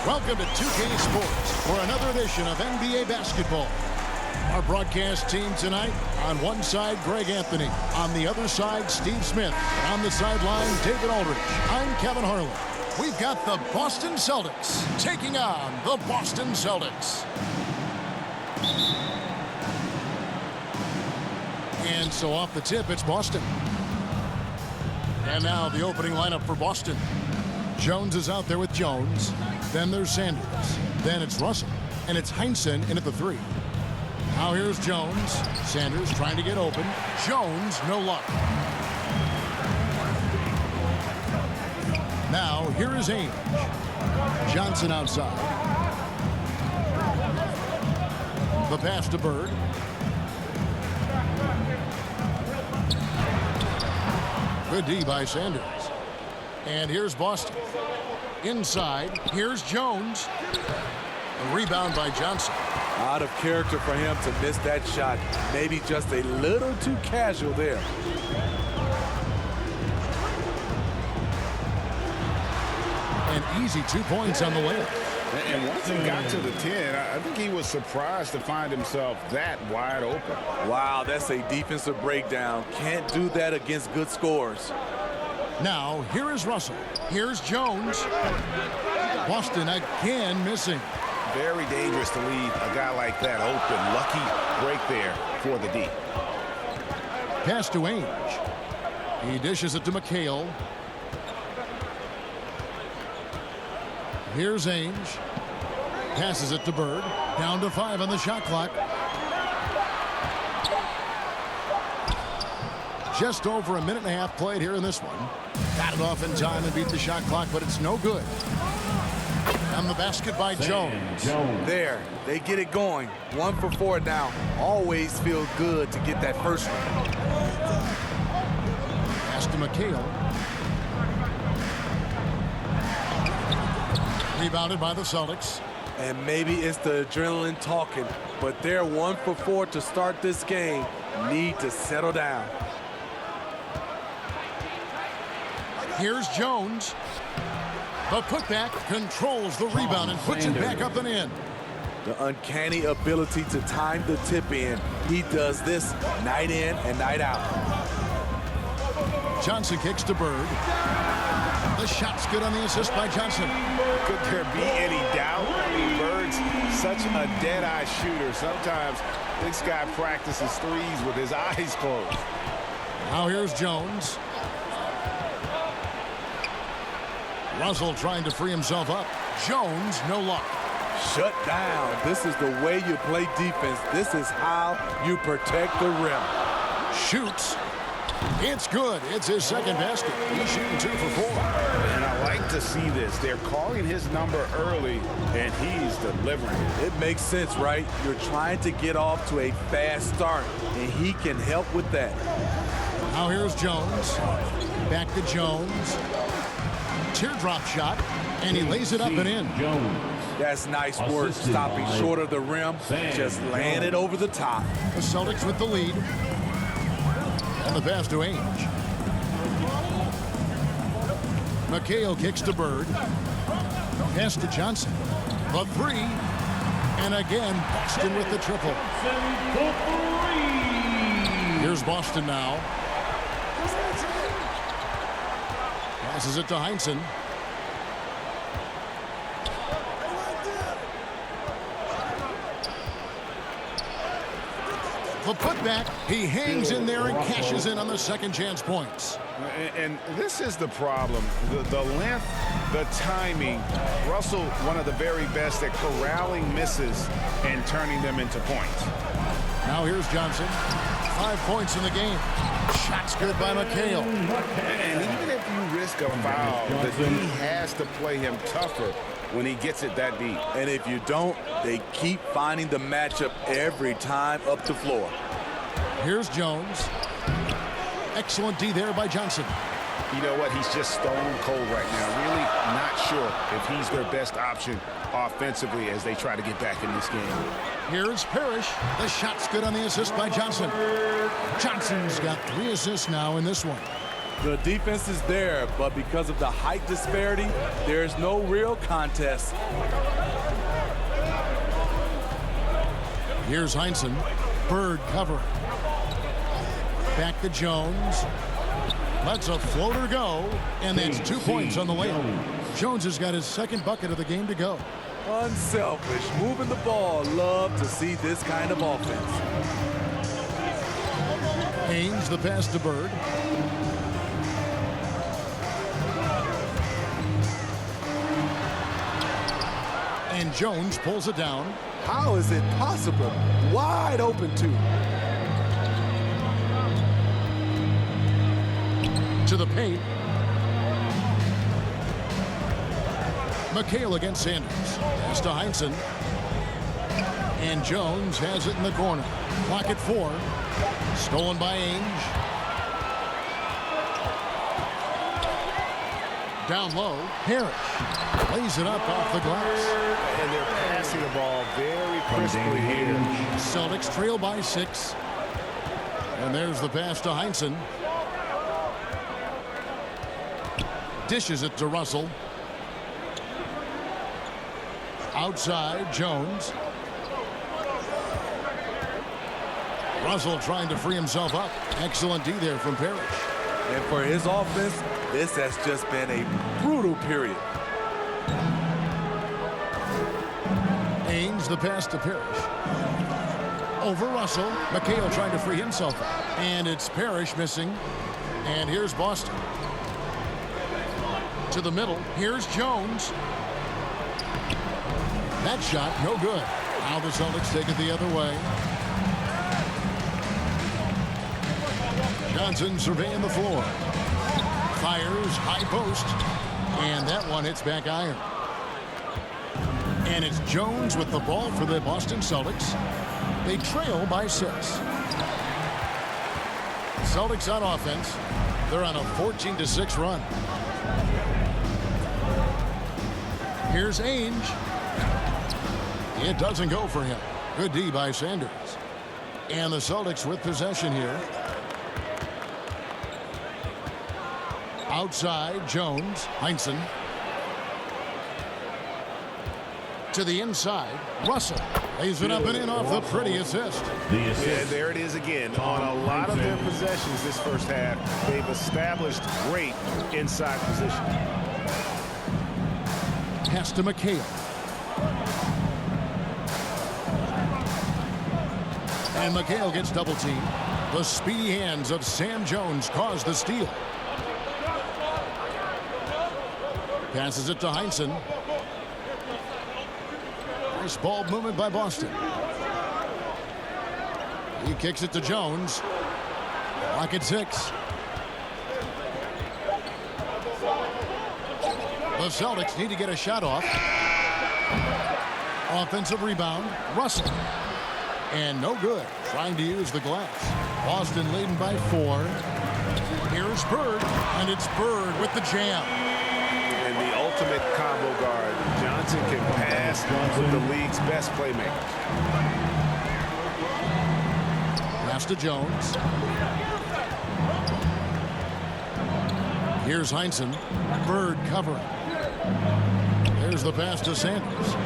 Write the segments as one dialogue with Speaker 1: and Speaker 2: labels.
Speaker 1: Welcome to 2K Sports for another edition of NBA basketball. Our broadcast team tonight, on one side, Greg Anthony. On the other side, Steve Smith. And on the sideline, David Aldridge. I'm Kevin Harlan. We've got the Boston Celtics taking on the Boston Celtics. And so off the tip, it's Boston. And now the opening lineup for Boston. Jones is out there with Jones. Then there's Sanders. Then it's Russell. And it's Heinsohn in at the 3. Now here's Jones. Sanders trying to get open. Jones, no luck. Now here is Ainge. Johnson outside. The pass to Bird. Good D by Sanders. And here's Boston. Inside, here's Jones. A rebound by Johnson.
Speaker 2: Out of character for him to miss that shot. Maybe just a little too casual there.
Speaker 1: An easy 2 points on the layup.
Speaker 3: And once he got to the 10, I think he was surprised to find himself that wide open.
Speaker 2: Wow, that's a defensive breakdown. Can't do that against good scores.
Speaker 1: Now, here is Russell. Here's Jones. Boston again missing.
Speaker 3: Very dangerous to leave a guy like that open. Lucky break there for the D.
Speaker 1: Pass to Ainge. He dishes it to McHale. Here's Ainge. Passes it to Bird. Down to 5 on the shot clock. Just over a minute and a half played here in this one. Got it off in time and beat the shot clock, but it's no good. And the basket by Jones.
Speaker 2: There, they get it going. 1 for 4 now. Always feel good to get that first one.
Speaker 1: Pass to McHale. Rebounded by the Celtics.
Speaker 2: And maybe it's the adrenaline talking, but they're 1 for 4 to start this game. Need to settle down.
Speaker 1: Here's Jones. The putback controls the rebound and puts it back up and in.
Speaker 2: The uncanny ability to time the tip in. He does this night in and night out.
Speaker 1: Johnson kicks to Bird. The shot's good on the assist by Johnson.
Speaker 3: Could there be any doubt? I mean, Bird's such a dead-eye shooter. Sometimes this guy practices threes with his eyes closed.
Speaker 1: Now here's Jones. Russell trying to free himself up. Jones, no luck.
Speaker 2: Shut down. This is the way you play defense. This is how you protect the rim.
Speaker 1: Shoots. It's good. It's his second basket. He's shooting 2 for 4.
Speaker 3: And I like to see this. They're calling his number early, and he's delivering.
Speaker 2: It makes sense, right? You're trying to get off to a fast start, and he can help with that.
Speaker 1: Now here's Jones. Back to Jones. Teardrop shot, and he lays it up and in.
Speaker 2: That's nice work, stopping short of the rim, just laying it over the top.
Speaker 1: The Celtics with the lead. And the pass to Ainge. McHale kicks to Bird. Pass to Johnson. The 3. And again, Boston with the triple. Here's Boston now. Passes it to Heinsohn. The putback, he hangs in there and cashes in on the second chance points.
Speaker 3: And this is the problem. The length, the timing. Russell, one of the very best at corralling misses and turning them into points.
Speaker 1: Now here's Johnson. 5 points in the game. Shot's good by McHale.
Speaker 3: And even if you risk a foul, the D has to play him tougher when he gets it that deep.
Speaker 2: And if you don't, they keep finding the matchup every time up the floor.
Speaker 1: Here's Jones. Excellent D there by Johnson.
Speaker 3: You know what? He's just stone cold right now. Really not sure if he's their best option offensively as they try to get back in this game.
Speaker 1: Here's Parrish. The shot's good on the assist by Johnson. Johnson's got 3 assists now in this one.
Speaker 2: The defense is there, but because of the height disparity, there's no real contest.
Speaker 1: Here's Heinsohn. Bird cover. Back to Jones. Lets a floater go, and that's 2 points on the layup. Jones has got his second bucket of the game to go.
Speaker 2: Unselfish, moving the ball. Love to see this kind of offense.
Speaker 1: Haynes, the pass to Bird. And Jones pulls it down.
Speaker 2: How is it possible? Wide open, too.
Speaker 1: To the paint. McHale against Sanders. Pass to Heinsohn. And Jones has it in the corner. Clock at 4. Stolen by Ainge. Down low. Parrish lays it up off the glass.
Speaker 3: And they're passing the ball very crisply here.
Speaker 1: Celtics trail by 6. And there's the pass to Heinsohn. Dishes it to Russell. Outside, Jones. Russell trying to free himself up. Excellent D there from Parrish.
Speaker 2: And for his offense, this has just been a brutal period.
Speaker 1: Ainge, the pass to Parrish. Over Russell. McHale trying to free himself up. And it's Parrish missing. And here's Boston. To the middle. Here's Jones. That shot, no good. Now the Celtics take it the other way. Johnson surveying the floor. Fires, high post. And that one hits back iron. And it's Jones with the ball for the Boston Celtics. They trail by 6. Celtics on offense. They're on a 14-6 run. Here's Ainge. It doesn't go for him. Good D by Sanders. And the Celtics with possession here. Outside, Jones. Heinsohn. To the inside. Russell lays it up and in off the pretty assist.
Speaker 3: Yeah, there it is again. On a lot of their possessions this first half, they've established great inside position.
Speaker 1: Pass to McHale. And McHale gets double teamed. The speedy hands of Sam Jones cause the steal. Passes it to Heinsohn. Nice ball movement by Boston. He kicks it to Jones. Clock at 6. The Celtics need to get a shot off. Offensive rebound. Russell. And no good. Trying to use the glass. Boston leading by 4. Here's Bird. And it's Bird with the jam.
Speaker 3: And the ultimate combo guard. Johnson can pass with the league's best playmakers.
Speaker 1: Pass to Jones. Here's Heinsohn. Bird covering. There's the pass to Sanders.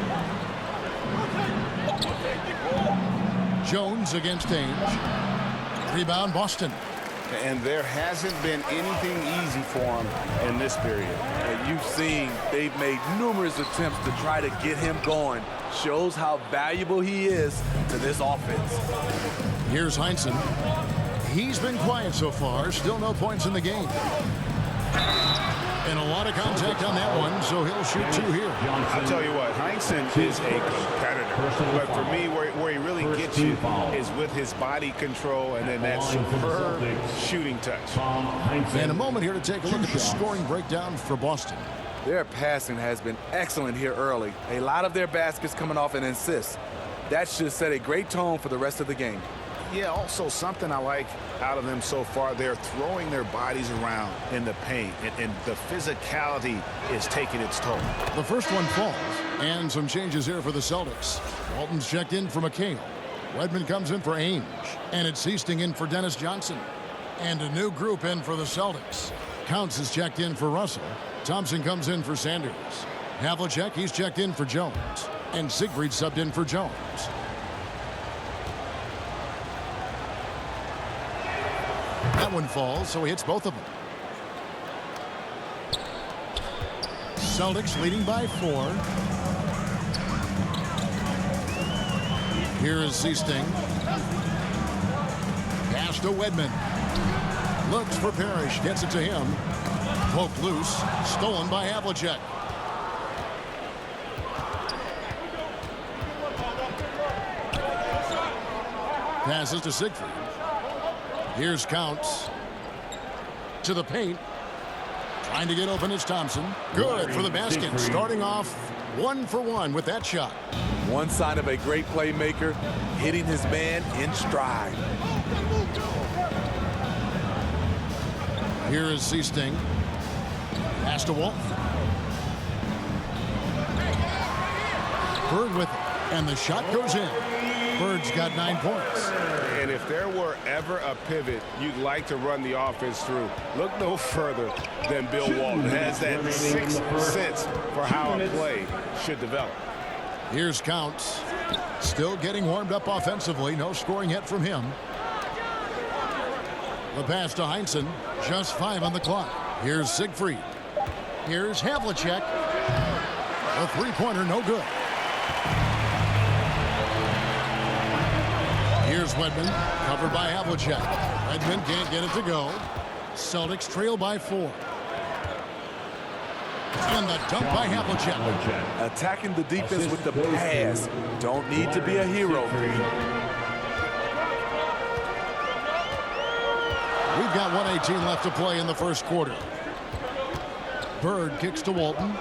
Speaker 1: Jones against Ainge. Rebound Boston.
Speaker 3: And there hasn't been anything easy for him in this period.
Speaker 2: And you've seen they've made numerous attempts to try to get him going. Shows how valuable he is to this offense.
Speaker 1: Here's Heinsohn. He's been quiet so far. Still no points in the game. And a lot of contact on that one, so he'll shoot 2 here.
Speaker 3: I'll tell you what, Heinsohn is a competitor. But for me, where he really gets you is with his body control and then that superb shooting touch.
Speaker 1: And a moment here to take a look at the scoring breakdown for Boston.
Speaker 2: Their passing has been excellent here early. A lot of their baskets coming off an assist. That should set a great tone for the rest of the game.
Speaker 3: Yeah, also something I like out of them so far, they're throwing their bodies around in the paint, and the physicality is taking its toll.
Speaker 1: The first one falls, and some changes here for the Celtics. Walton's checked in for McHale. Redmond comes in for Ainge, and it's Seasting in for Dennis Johnson. And a new group in for the Celtics. Counts is checked in for Russell. Thompson comes in for Sanders. Havlicek, he's checked in for Jones. And Siegfried subbed in for Jones. That one falls, so he hits both of them. Celtics leading by 4. Here is Seasting. Pass to Wedman. Looks for Parrish. Gets it to him. Poked loose. Stolen by Havlicek. Passes to Siegfried. Here's Counts. To the paint. Trying to get open is Thompson. Good for the basket. Starting off 1 for 1 with that shot.
Speaker 2: One sign of a great playmaker, hitting his man in stride.
Speaker 1: Here is Seasting. Pass to Wolf. Bird with it. And the shot goes in. Bird's got 9 points.
Speaker 3: And if there were ever a pivot you'd like to run the offense through, look no further than Bill Walton. Has that sixth sense for how a play should develop.
Speaker 1: Here's Counts. Still getting warmed up offensively. No scoring yet from him. The pass to Heinsohn. Just 5 on the clock. Here's Siegfried. Here's Havlicek. A three-pointer, no good. Here's Wedman, covered by Havlicek. Wedman can't get it to go. Celtics trail by 4. And the dunk by Havlicek.
Speaker 2: Attacking the defense with the pass. Don't need to be a hero.
Speaker 1: We've got 1:18 left to play in the first quarter. Bird kicks to Walton.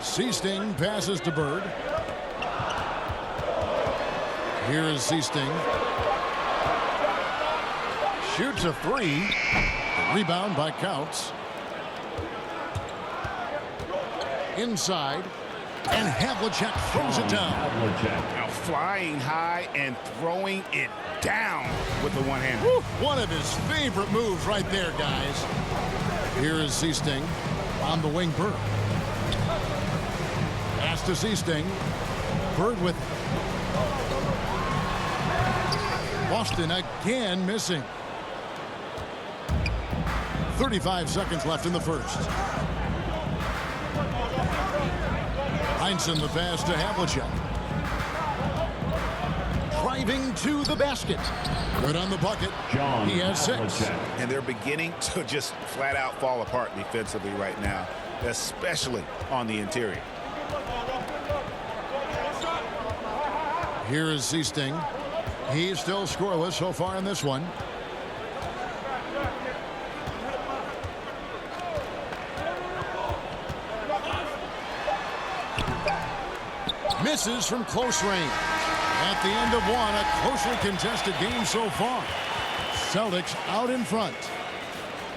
Speaker 1: Seasting passes to Bird. Here is Seasting. Shoots a 3. The rebound by Counts. Inside. And Havlicek throws it down.
Speaker 3: Now flying high and throwing it down with the one-hander.
Speaker 1: One of his favorite moves right there, guys. Here is Seasting on the wing. Bird. Pass to Seasting. Bird with it. Boston again missing. 35 seconds left in the first. Heinsohn the pass to Havlicek. Driving to the basket. Good on the bucket. He has 6.
Speaker 3: And they're beginning to just flat out fall apart defensively right now, especially on the interior.
Speaker 1: Here is Seasting. He's still scoreless so far in this one. Misses from close range. At the end of one, a closely contested game so far. Celtics out in front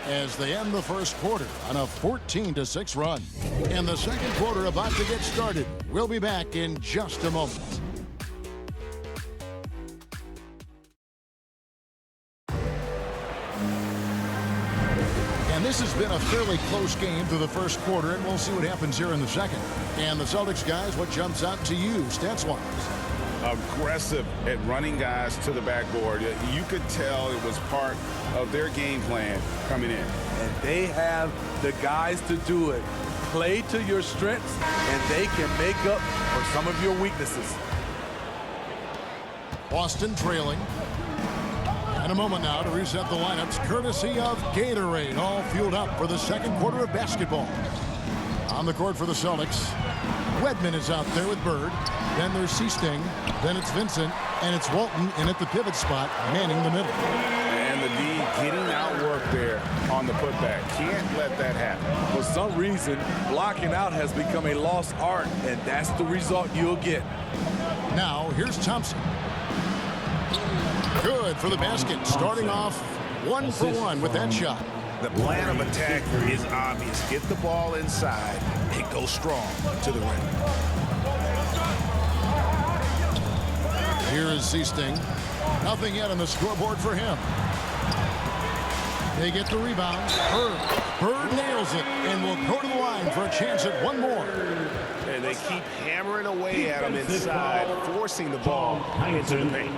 Speaker 1: as they end the first quarter on a 14-6 run. And the second quarter about to get started. We'll be back in just a moment. This has been a fairly close game through the first quarter, and we'll see what happens here in the second. And the Celtics guys, what jumps out to you stats-wise?
Speaker 3: Aggressive at running guys to the backboard. You could tell it was part of their game plan coming in.
Speaker 2: And they have the guys to do it. Play to your strengths, and they can make up for some of your weaknesses.
Speaker 1: Boston trailing. And a moment now to reset the lineups, courtesy of Gatorade, all fueled up for the second quarter of basketball. On the court for the Celtics, Wedman is out there with Bird. Then there's Seasting. Then it's Vincent. And it's Walton in at the pivot spot, manning the middle.
Speaker 3: And the D getting outworked there on the putback. Can't let that happen.
Speaker 2: For some reason, blocking out has become a lost art, and that's the result you'll get.
Speaker 1: Now, here's Thompson. Good for the basket, starting off 1 for 1 with that shot.
Speaker 3: The plan of attack is obvious. Get the ball inside and go strong to the rim.
Speaker 1: Here is Seasting. Nothing yet on the scoreboard for him. They get the rebound. Bird nails it and will go to the line for a chance at one more.
Speaker 3: And they keep hammering away at him inside, forcing the ball into the paint.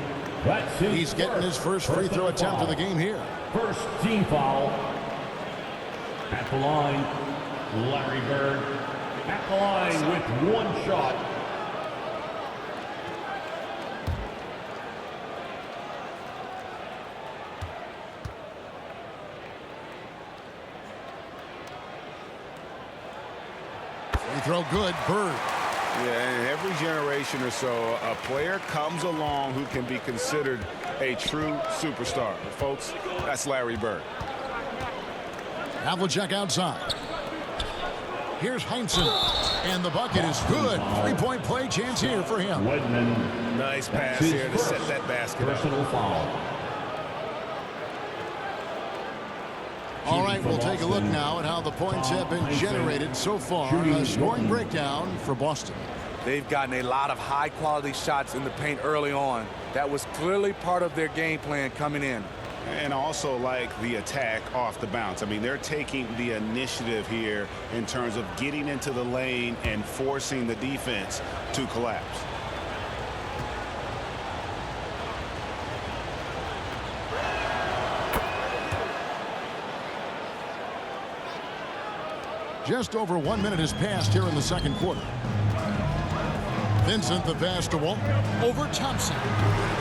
Speaker 1: He's getting his first free throw attempt of the game here.
Speaker 4: First team foul. At the line, Larry Bird. At the line with one shot.
Speaker 1: Free throw good. Bird.
Speaker 3: Yeah, in every generation or so, a player comes along who can be considered a true superstar. But folks, that's Larry Bird.
Speaker 1: Havlicek outside. Here's Heinsohn. And the bucket is good. Three-point play chance here for him.
Speaker 4: Wedman.
Speaker 3: Nice pass here to set that basket up.
Speaker 4: Personal foul.
Speaker 1: All right, we'll take a look now at how the points have been generated so far. A scoring breakdown for Boston.
Speaker 2: They've gotten a lot of high-quality shots in the paint early on. That was clearly part of their game plan coming in.
Speaker 3: And also like the attack off the bounce. I mean, they're taking the initiative here in terms of getting into the lane and forcing the defense to collapse.
Speaker 1: Just over 1 minute has passed here in the second quarter. Vincent the pass to Walton. Over Thompson.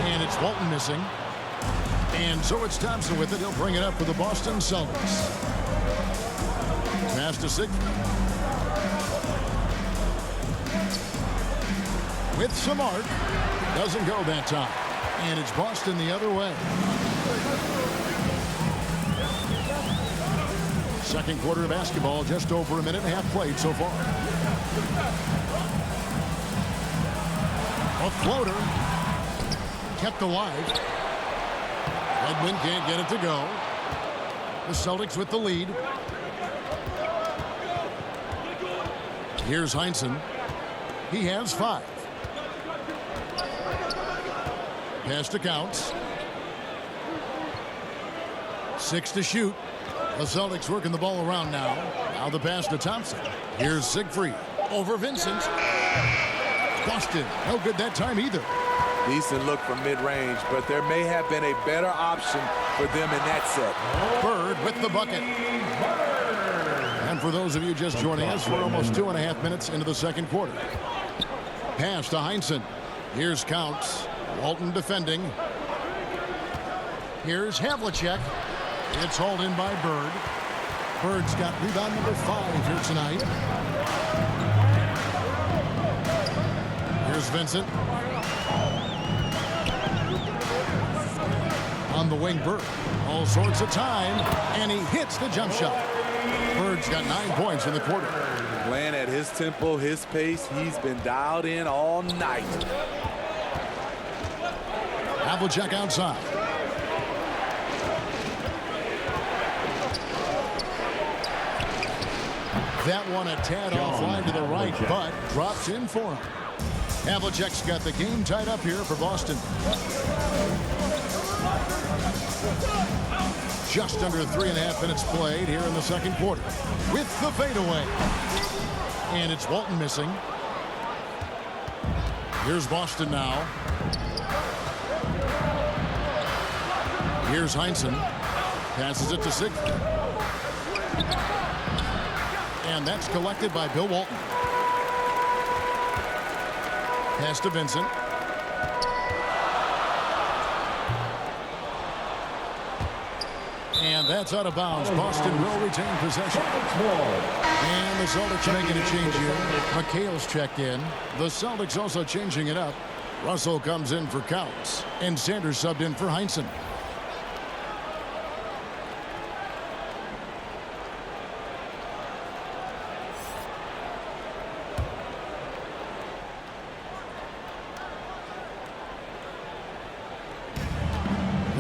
Speaker 1: And it's Walton missing. And so it's Thompson with it. He'll bring it up for the Boston Celtics. Pass to Siegfried. With some arc. Doesn't go that time. And it's Boston the other way. Second quarter of basketball, just over a minute and a half played so far. A floater. Kept alive. Edmund can't get it to go. The Celtics with the lead. Here's Heinsohn. He has 5. Pass to Counts. 6 to shoot. The Celtics working the ball around now. Now the pass to Thompson. Here's Siegfried. Over Vincent. Boston. No good that time either.
Speaker 2: Decent look from mid-range, but there may have been a better option for them in that set.
Speaker 1: Bird with the bucket. And for those of you just joining us, we're almost 2.5 minutes into the second quarter. Pass to Heinsohn. Here's Counts. Walton defending. Here's Havlicek. It's hauled in by Bird. Bird's got rebound number 5 here tonight. Here's Vincent. On the wing, Bird. All sorts of time. And he hits the jump shot. Bird's got 9 points in the quarter.
Speaker 2: Playing at his tempo, his pace. He's been dialed in all night.
Speaker 1: Havlicek outside. That one a tad offline to the right, but drops in for him. Havlicek's got the game tied up here for Boston. Just under 3.5 minutes played here in the second quarter. With the fadeaway. And it's Walton missing. Here's Boston now. Here's Heinsohn. Passes it to Siegfried. And that's collected by Bill Walton. Pass to Vincent. And that's out of bounds. Boston will retain possession. And the Celtics making a change here. McHale's checked in. The Celtics also changing it up. Russell comes in for Counts. And Sanders subbed in for Heinsohn.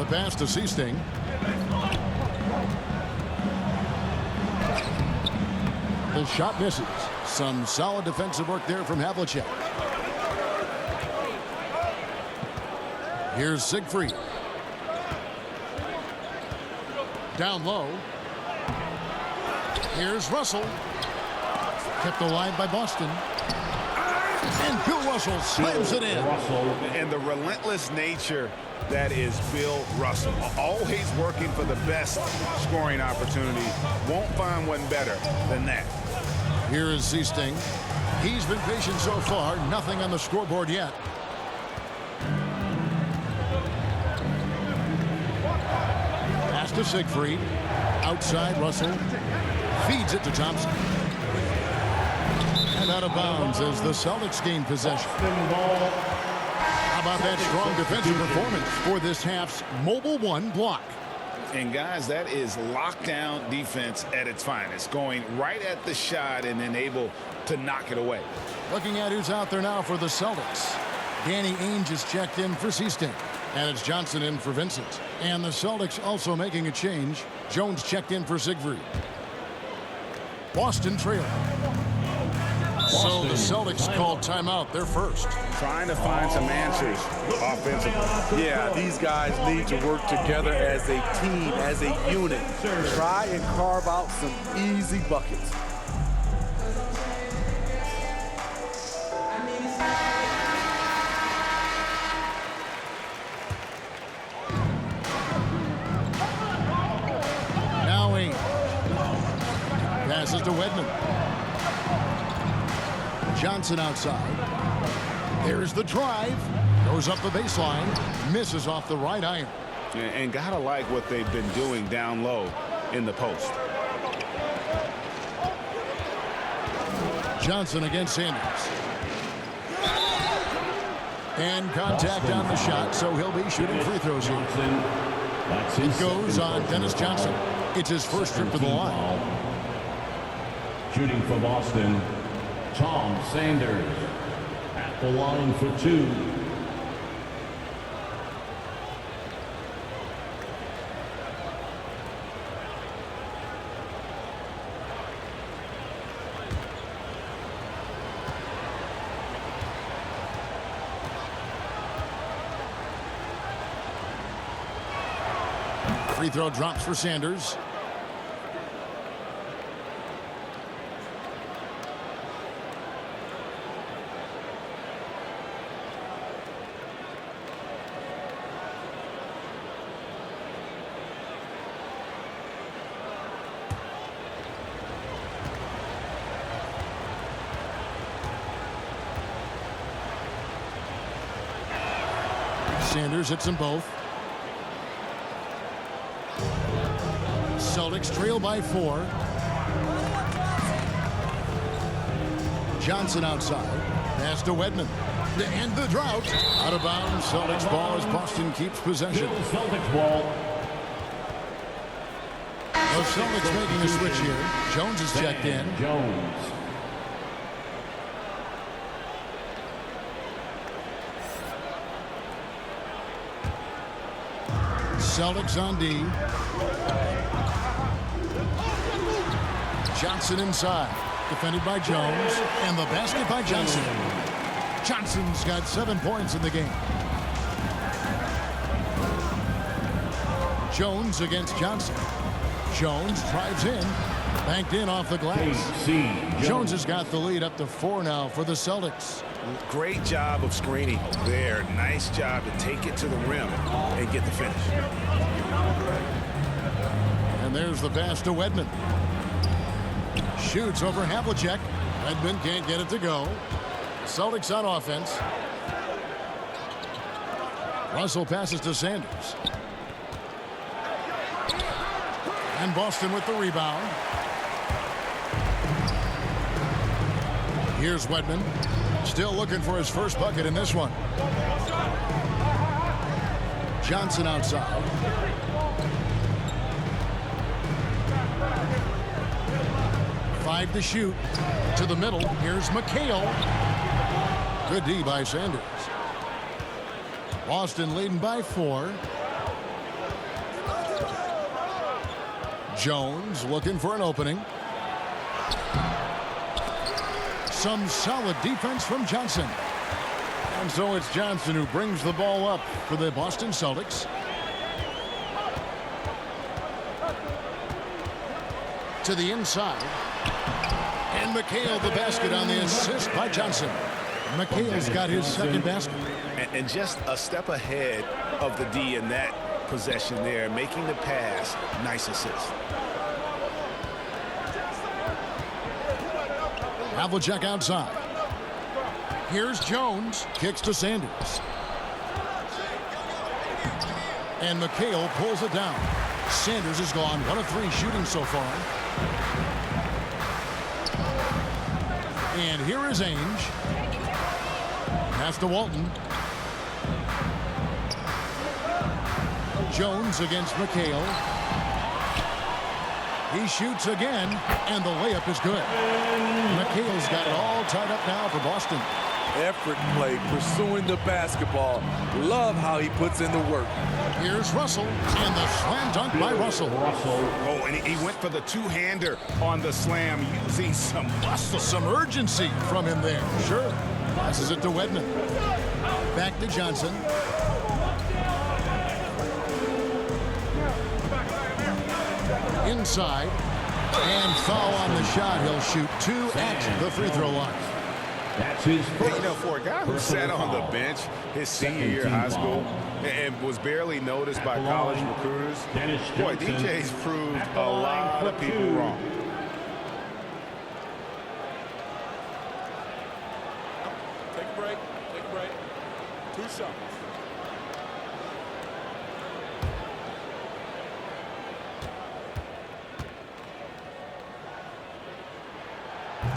Speaker 1: Pass to Seasting. The shot misses. Some solid defensive work there from Havlicek. Here's Siegfried. Down low. Here's Russell. Kept alive by Boston. And Bill Russell slams it in.
Speaker 3: And the relentless nature that is Bill Russell. Always working for the best scoring opportunity. Won't find one better than that.
Speaker 1: Here is Seasting. He's been patient so far. Nothing on the scoreboard yet. Pass to Siegfried. Outside Russell. Feeds it to Thompson. And out of bounds as the Celtics gain possession. How about that strong defensive performance for this half's Mobile One block?
Speaker 3: And guys, that is lockdown defense at its finest. Going right at the shot and then able to knock it away.
Speaker 1: Looking at who's out there now for the Celtics. Danny Ainge is checked in for Seasting. And it's Johnson in for Vincent. And the Celtics also making a change. Jones checked in for Siegfried. Boston trail. So the Celtics called timeout. They're first.
Speaker 3: Trying to find some answers offensively.
Speaker 2: Yeah, these guys need to work together as a team, as a unit. Try and carve out some easy buckets.
Speaker 1: Now Ainge. Passes to Wedman. Johnson outside. There's the drive. Goes up the baseline. Misses off the right iron.
Speaker 3: And gotta like what they've been doing down low in the post.
Speaker 1: Johnson against Sanders. And contact on the shot, so he'll be shooting free throws here. It goes on Dennis Johnson. It's his first trip to the line.
Speaker 4: Shooting for Boston, Tom Sanders at the line for two.
Speaker 1: Free throw drops for Sanders. Sanders hits them both. Celtics trail by 4. Johnson outside. Pass to Wedman. To end the drought. Out of bounds. Celtics ball as Boston keeps possession.
Speaker 4: Celtics ball.
Speaker 1: The Celtics making a switch here. Jones is checked in.
Speaker 4: Jones.
Speaker 1: Celtics on D. Johnson inside. Defended by Jones. And the basket by Johnson. Johnson's got 7 points in the game. Jones against Johnson. Jones drives in. Banked in off the glass. Jones has got the lead up to 4 now for the Celtics.
Speaker 3: Great job of screening there. Nice job to take it to the rim and get the finish.
Speaker 1: And there's the pass to Wedman. Shoots over Havlicek. Wedman can't get it to go. Celtics on offense. Russell passes to Sanders. And Boston with the rebound. Here's Wedman. Still looking for his first bucket in this one. Johnson outside. Five to shoot. To the middle. Here's McHale. Good D by Sanders. Boston leading by 4. Jones looking for an opening. Some solid defense from Johnson. And so it's Johnson who brings the ball up for the Boston Celtics. to the inside. And McHale the basket on the assist by Johnson. McHale's got his second basket.
Speaker 3: And just a step ahead of the D in that possession there, making the pass. Nice assist.
Speaker 1: Havlicek outside. Here's Jones. Kicks to Sanders. And McHale pulls it down. Sanders is gone 1 of 3 shooting so far. And here is Ainge. Pass to Walton. Jones against McHale. He shoots again, and the layup is good. McHale's got it all tied up now for Boston.
Speaker 2: Effort play, pursuing the basketball. Love how he puts in the work.
Speaker 1: Here's Russell, and the slam dunk by Russell.
Speaker 3: Oh, and he went for the two-hander on the slam, using some muscle.
Speaker 1: Some urgency from him there. Sure. Passes it to Wedman. Back to Johnson. Inside. And foul on the shot. He'll shoot 2 at the free throw line.
Speaker 4: That's his first.
Speaker 3: You know, for a guy who sat on the bench his senior year of high school and was barely noticed by college recruiters, boy, DJ's proved a lot of people wrong.
Speaker 2: Take a break. Take a break. 2 shots.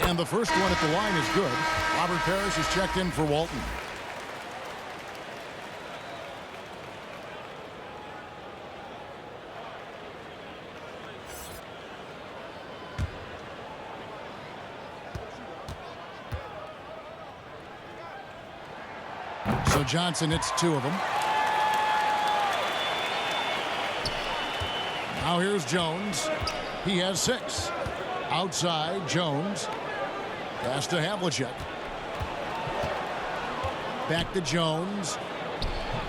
Speaker 1: And the first one at the line is good. Robert Parrish is checked in for Walton. So Johnson hits 2 of them. Now here's Jones. He has 6. Outside, Jones. Pass to Havlicek. Back to Jones.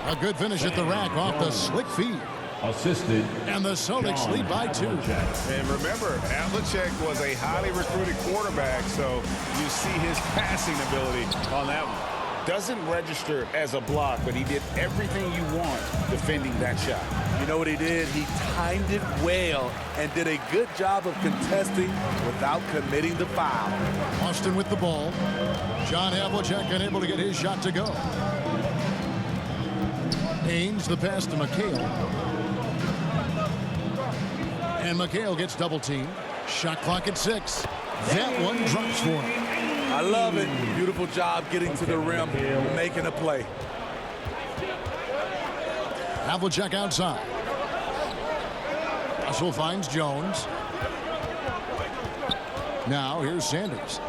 Speaker 1: A good finish at the rack off the slick feed.
Speaker 4: Assisted.
Speaker 1: And the Celtics lead by 2.
Speaker 3: And remember, Havlicek was a highly recruited quarterback, so you see his passing ability on that one. Doesn't register as a block, but he did everything you want defending that shot.
Speaker 2: You know what he did? He timed it well and did a good job of contesting without committing the foul.
Speaker 1: Boston with the ball. John Havlicek unable to get his shot to go. Ainge the pass to McHale. And McHale gets double teamed. Shot clock at 6. That one drops for him.
Speaker 2: I love it. Beautiful job getting to the rim, making a play.
Speaker 1: Havlicek outside. Russell finds Jones. Now here's Sanders.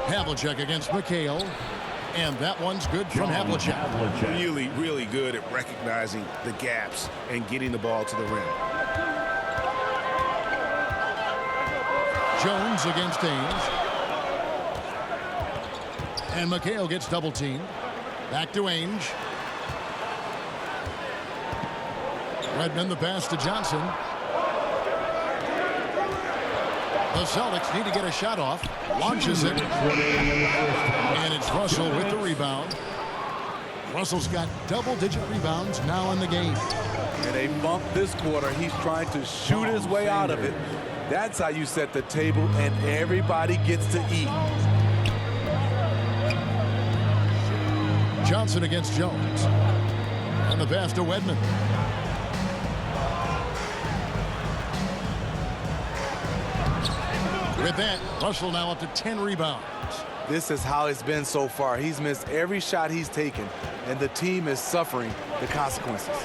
Speaker 1: Havlicek against McHale. And that one's good from Havlicek.
Speaker 3: Really, really good at recognizing the gaps and getting the ball to the rim.
Speaker 1: Jones against Ainge. And McHale gets double teamed. Back to Ainge. Redmond the pass to Johnson. The Celtics need to get a shot off. Launches it. And it's Russell with the rebound. Russell's got double-digit rebounds now in the game.
Speaker 2: And they bump this quarter. He's trying to shoot his way out of it. That's how you set the table, and everybody gets to eat.
Speaker 1: Johnson against Jones. And the pass to Wedman. With that, Russell now up to 10 rebounds.
Speaker 2: This is how it's been so far. He's missed every shot he's taken, and the team is suffering the consequences.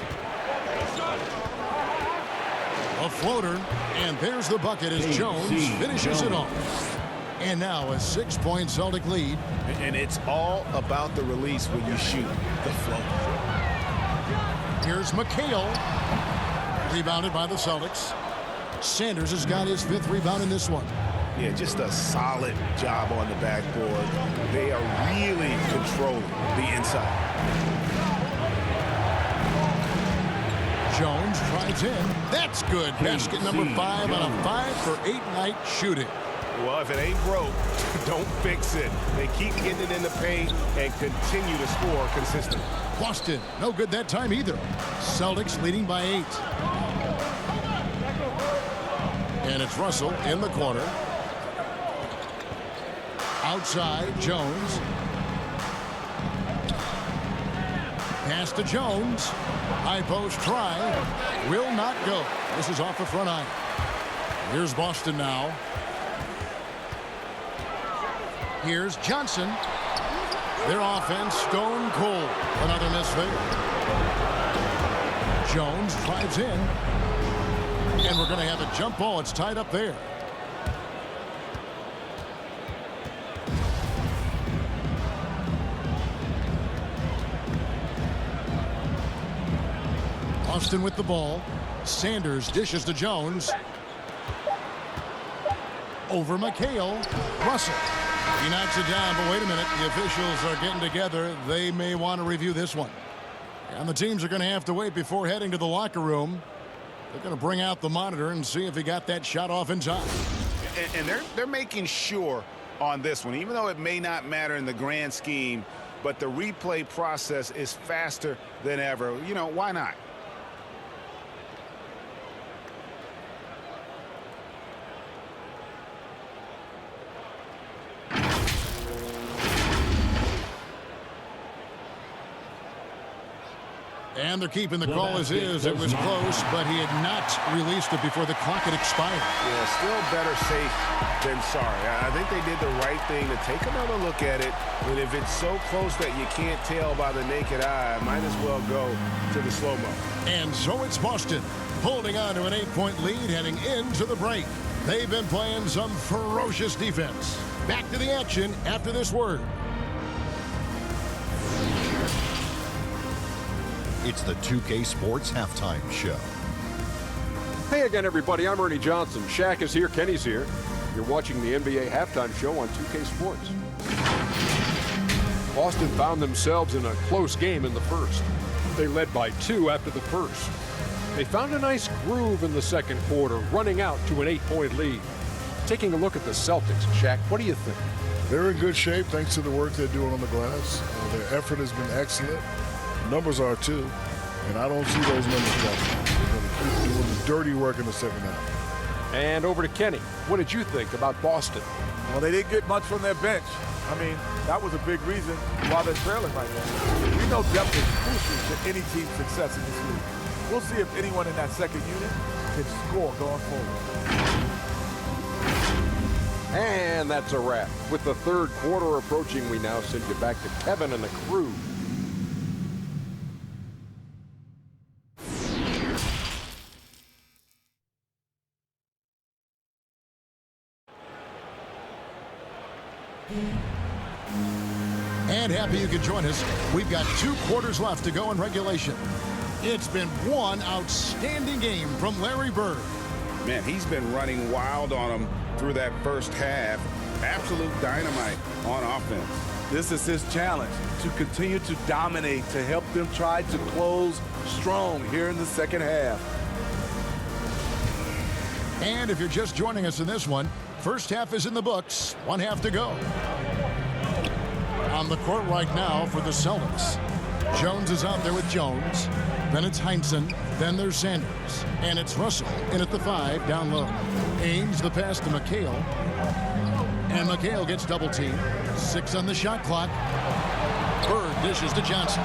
Speaker 1: A floater, and there's the bucket as Jones finishes it off. And now a 6-point Celtic lead.
Speaker 3: And it's all about the release when you shoot the float.
Speaker 1: Here's McHale. Rebounded by the Celtics. Sanders has got his 5th rebound in this one.
Speaker 3: Yeah, just a solid job on the backboard. They are really controlling the inside.
Speaker 1: Jones drives in. That's good. Basket number 5 on a 5-for-8 night shooting.
Speaker 3: Well, if it ain't broke, don't fix it. They keep getting it in the paint and continue to score consistently.
Speaker 1: Boston, no good that time either. Celtics leading by 8. And it's Russell in the corner. Outside, Jones. Pass to Jones. High post try. Will not go. This is off the front iron. Here's Boston now. Here's Johnson. Their offense stone cold. Another miss there. Jones drives in. And we're going to have a jump ball. It's tied up there. Boston with the ball. Sanders dishes to Jones. Over McHale. Russell. He knocks it down, but wait a minute. The officials are getting together. They may want to review this one. And the teams are going to have to wait before heading to the locker room. They're going to bring out the monitor and see if he got that shot off in time.
Speaker 3: And they're making sure on this one, even though it may not matter in the grand scheme, but the replay process is faster than ever. You know, why not?
Speaker 1: And they're keeping the call as is. It was close, but he had not released it before the clock had expired.
Speaker 3: Yeah, still better safe than sorry. I think they did the right thing to take another look at it. And if it's so close that you can't tell by the naked eye, might as well go to the slow-mo.
Speaker 1: And so it's Boston holding on to an 8-point lead heading into the break. They've been playing some ferocious defense. Back to the action after this word.
Speaker 5: It's the 2K Sports Halftime Show.
Speaker 6: Hey again, everybody. I'm Ernie Johnson. Shaq is here. Kenny's here. You're watching the NBA Halftime Show on 2K Sports. Boston found themselves in a close game in the first. They led by 2 after the first. They found a nice groove in the second quarter, running out to an 8-point lead. Taking a look at the Celtics, Shaq, what do you think?
Speaker 7: They're in good shape thanks to the work they're doing on the glass. Their effort has been excellent. Numbers are too, and I don't see those numbers dropping. They're going to keep doing the dirty work in the second half.
Speaker 6: And over to Kenny. What did you think about Boston?
Speaker 2: Well, they didn't get much from their bench. I mean, that was a big reason why they're trailing right now. We know depth is crucial to any team's success in this league. We'll see if anyone in that second unit can score going forward.
Speaker 6: And that's a wrap. With the third quarter approaching, we now send you back to Kevin and the crew.
Speaker 1: And happy you could join us. We've got 2 quarters left to go in regulation. It's been one outstanding game from Larry Bird.
Speaker 3: Man, he's been running wild on them through that first half. Absolute dynamite on offense.
Speaker 2: This is his challenge, to continue to dominate, to help them try to close strong here in the second half.
Speaker 1: And if you're just joining us in this one, first half is in the books. 1 half to go. On the court right now for the Celtics. Jones is out there with Jones. Then it's Heinsohn. Then there's Sanders. And it's Russell in at the 5 down low. Ames the pass to McHale. And McHale gets double teamed. 6 on the shot clock. Bird dishes to Johnson.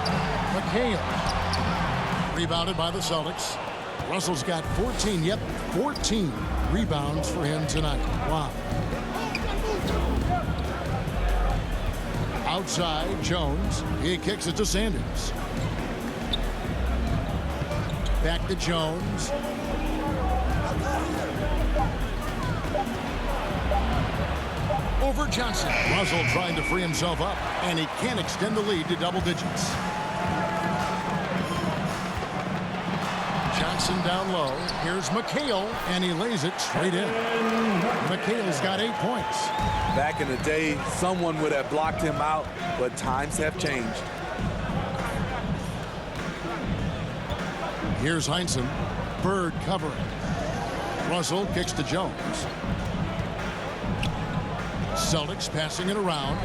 Speaker 1: McHale. Rebounded by the Celtics. Russell's got 14. Yep, 14 rebounds for him tonight. Wow. Outside, Jones. He kicks it to Sanders. Back to Jones. Over Johnson. Russell trying to free himself up, and he can't extend the lead to double digits. Johnson down low. Here's McHale, and he lays it straight in. McHale's got 8 points.
Speaker 2: Back in the day, someone would have blocked him out, but times have changed.
Speaker 1: Here's Heinsohn. Bird covering. Russell kicks to Jones. Celtics passing it around.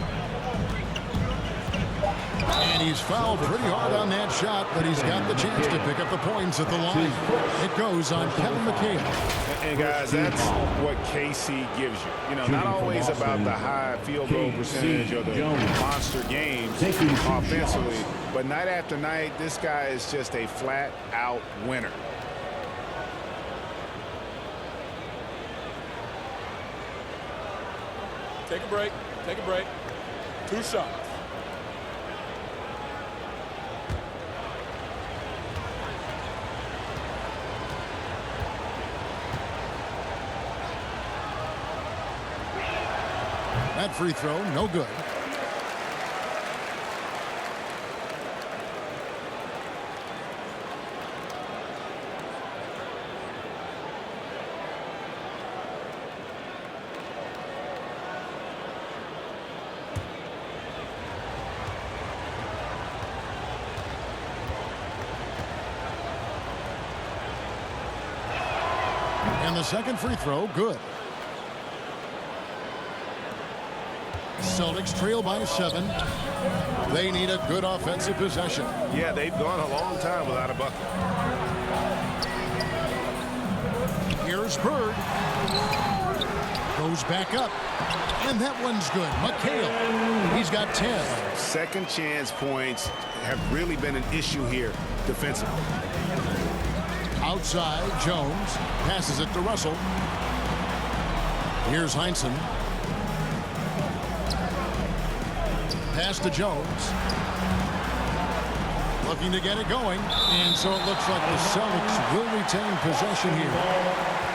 Speaker 1: And he's fouled pretty hard on that shot, but he's got the chance to pick up the points at the line. It goes on Kevin McHale.
Speaker 3: And guys, that's what KC gives you. You know, not always about the high field goal percentage or the monster games offensively, but night after night, this guy is just a flat-out winner.
Speaker 2: Take a break. Take a break. 2 shots.
Speaker 1: That free throw, no good. And the second free throw, good. Celtics trail by 7. They need a good offensive possession.
Speaker 3: Yeah, they've gone a long time without a bucket.
Speaker 1: Here's Bird. Goes back up. And that one's good. McHale. He's got 10.
Speaker 3: Second chance points have really been an issue here defensively.
Speaker 1: Outside, Jones passes it to Russell. Here's Heinsohn. Pass to Jones. Looking to get it going. And so it looks like the Celtics will retain possession here.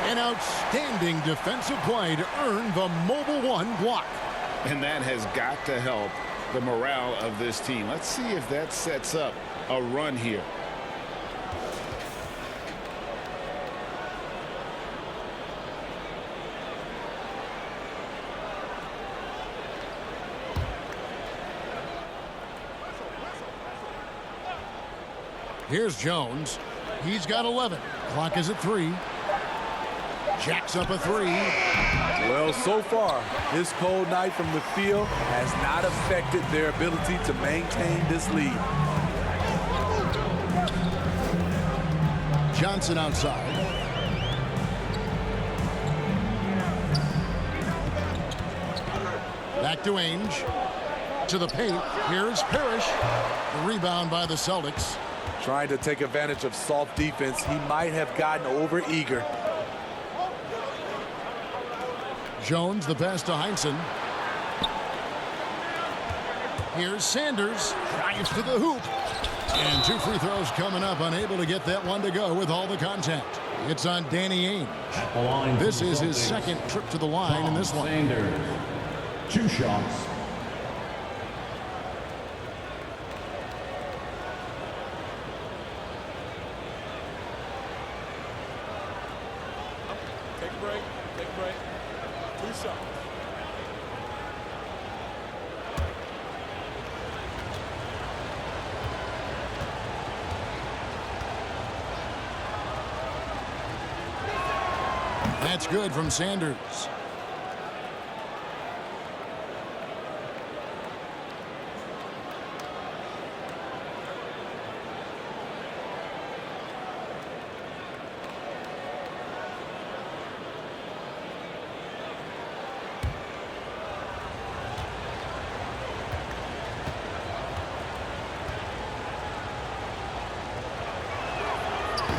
Speaker 1: An outstanding defensive play to earn the Mobile One block.
Speaker 3: And that has got to help the morale of this team. Let's see if that sets up a run here.
Speaker 1: Here's Jones. He's got 11. Clock is at 3. Jacks up a 3.
Speaker 2: Well, so far, this cold night from the field has not affected their ability to maintain this lead.
Speaker 1: Johnson outside. Back to Ainge. To the paint. Here's Parrish. The rebound by the Celtics.
Speaker 2: Trying to take advantage of soft defense, he might have gotten over eager.
Speaker 1: Jones, the pass to Heinsohn. Here's Sanders. Drives to the hoop. And 2 free throws coming up. Unable to get that one to go with all the contact. It's on Danny Ainge. This is his second trip to the line in this one.
Speaker 4: Sanders, 2 shots.
Speaker 2: Take a break. Take a break. 2 shots.
Speaker 1: That's good from Sanders.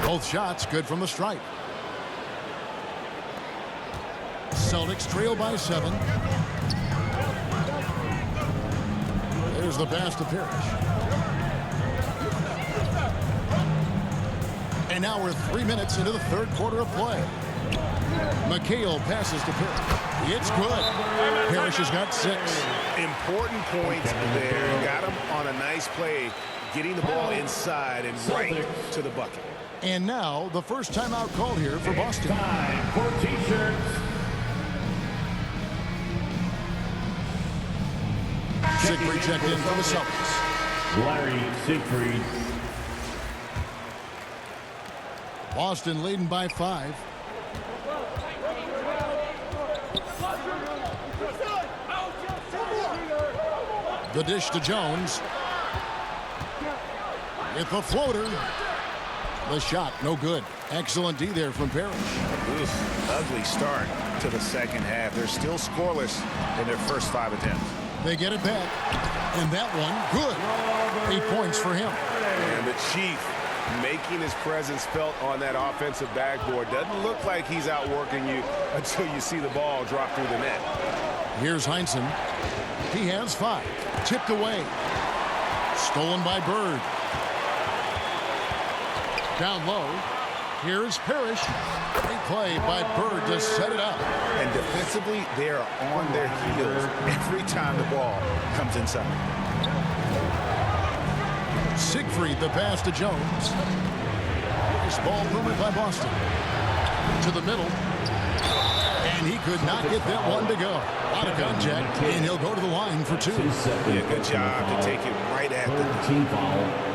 Speaker 1: Both shots good from the stripe. Celtics trail by 7. There's the pass to Parrish. And now we're 3 minutes into the third quarter of play. McHale passes to Parrish. It's good. Parrish has got 6.
Speaker 3: Important points there. Got him on a nice play, getting the ball inside and right to the bucket.
Speaker 1: And now the first timeout called here for Boston.
Speaker 4: Time for T-shirts.
Speaker 1: Siegfried checked in for the Celtics.
Speaker 4: Larry Siegfried.
Speaker 1: Boston leading by 5. The dish to Jones. With the floater. The shot, no good. Excellent D there from Parrish.
Speaker 3: Oof, ugly start to the second half. They're still scoreless in their first 5 attempts.
Speaker 1: They get it back. And that one, good. 8 points for him.
Speaker 3: And the Chief making his presence felt on that offensive backboard. Doesn't look like he's outworking you until you see the ball drop through the net.
Speaker 1: Here's Heinsohn. He has 5. Tipped away. Stolen by Bird. Down low. Here's Parrish. Great play by Bird to set it up.
Speaker 3: And defensively, they are on their heels every time the ball comes inside.
Speaker 1: Siegfried, the pass to Jones. This ball moved by Boston. To the middle. And he could not get that one to go. Out of contact, and he'll go to the line for 2.
Speaker 3: Yeah, good job to take it right at the
Speaker 4: team foul.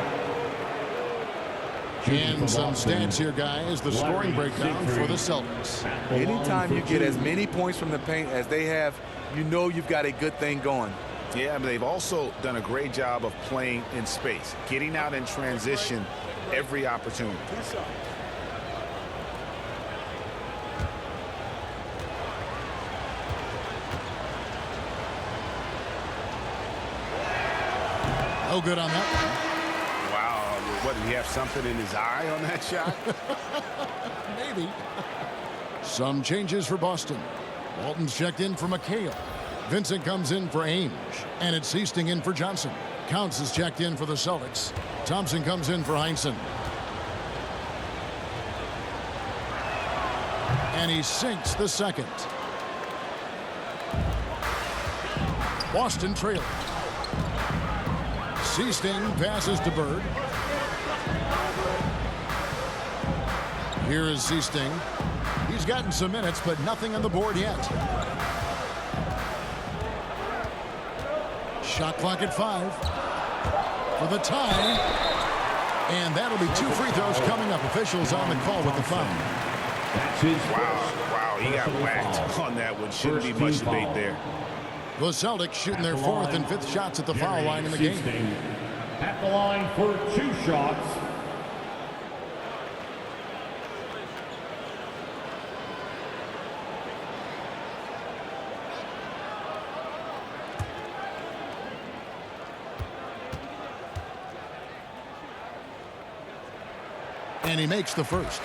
Speaker 1: And some stats here, guys. The scoring breakdown for the Celtics.
Speaker 8: Anytime you get as many points from the paint as they have, you know you've got a good thing going.
Speaker 3: Yeah, but they've also done a great job of playing in space, getting out in transition every opportunity.
Speaker 1: No good on that one.
Speaker 3: What, did he have something in his eye on that shot?
Speaker 1: Maybe. Some changes for Boston. Walton's checked in for McHale. Vincent comes in for Ainge. And it's Hastings in for Johnson. Counts is checked in for the Celtics. Thompson comes in for Heinsohn. And he sinks the second. Boston trailing. Hastings passes to Bird. Here is Hastings. He's gotten some minutes, but nothing on the board yet. Shot clock at 5 for the tie. And that'll be 2 free throws coming up. Officials on the call with the foul.
Speaker 3: Wow, he got whacked on that one. Shouldn't be much debate there.
Speaker 1: The Celtics shooting their 4th and 5th shots at the foul line in the game.
Speaker 4: At the line for 2 shots.
Speaker 1: And he makes the first.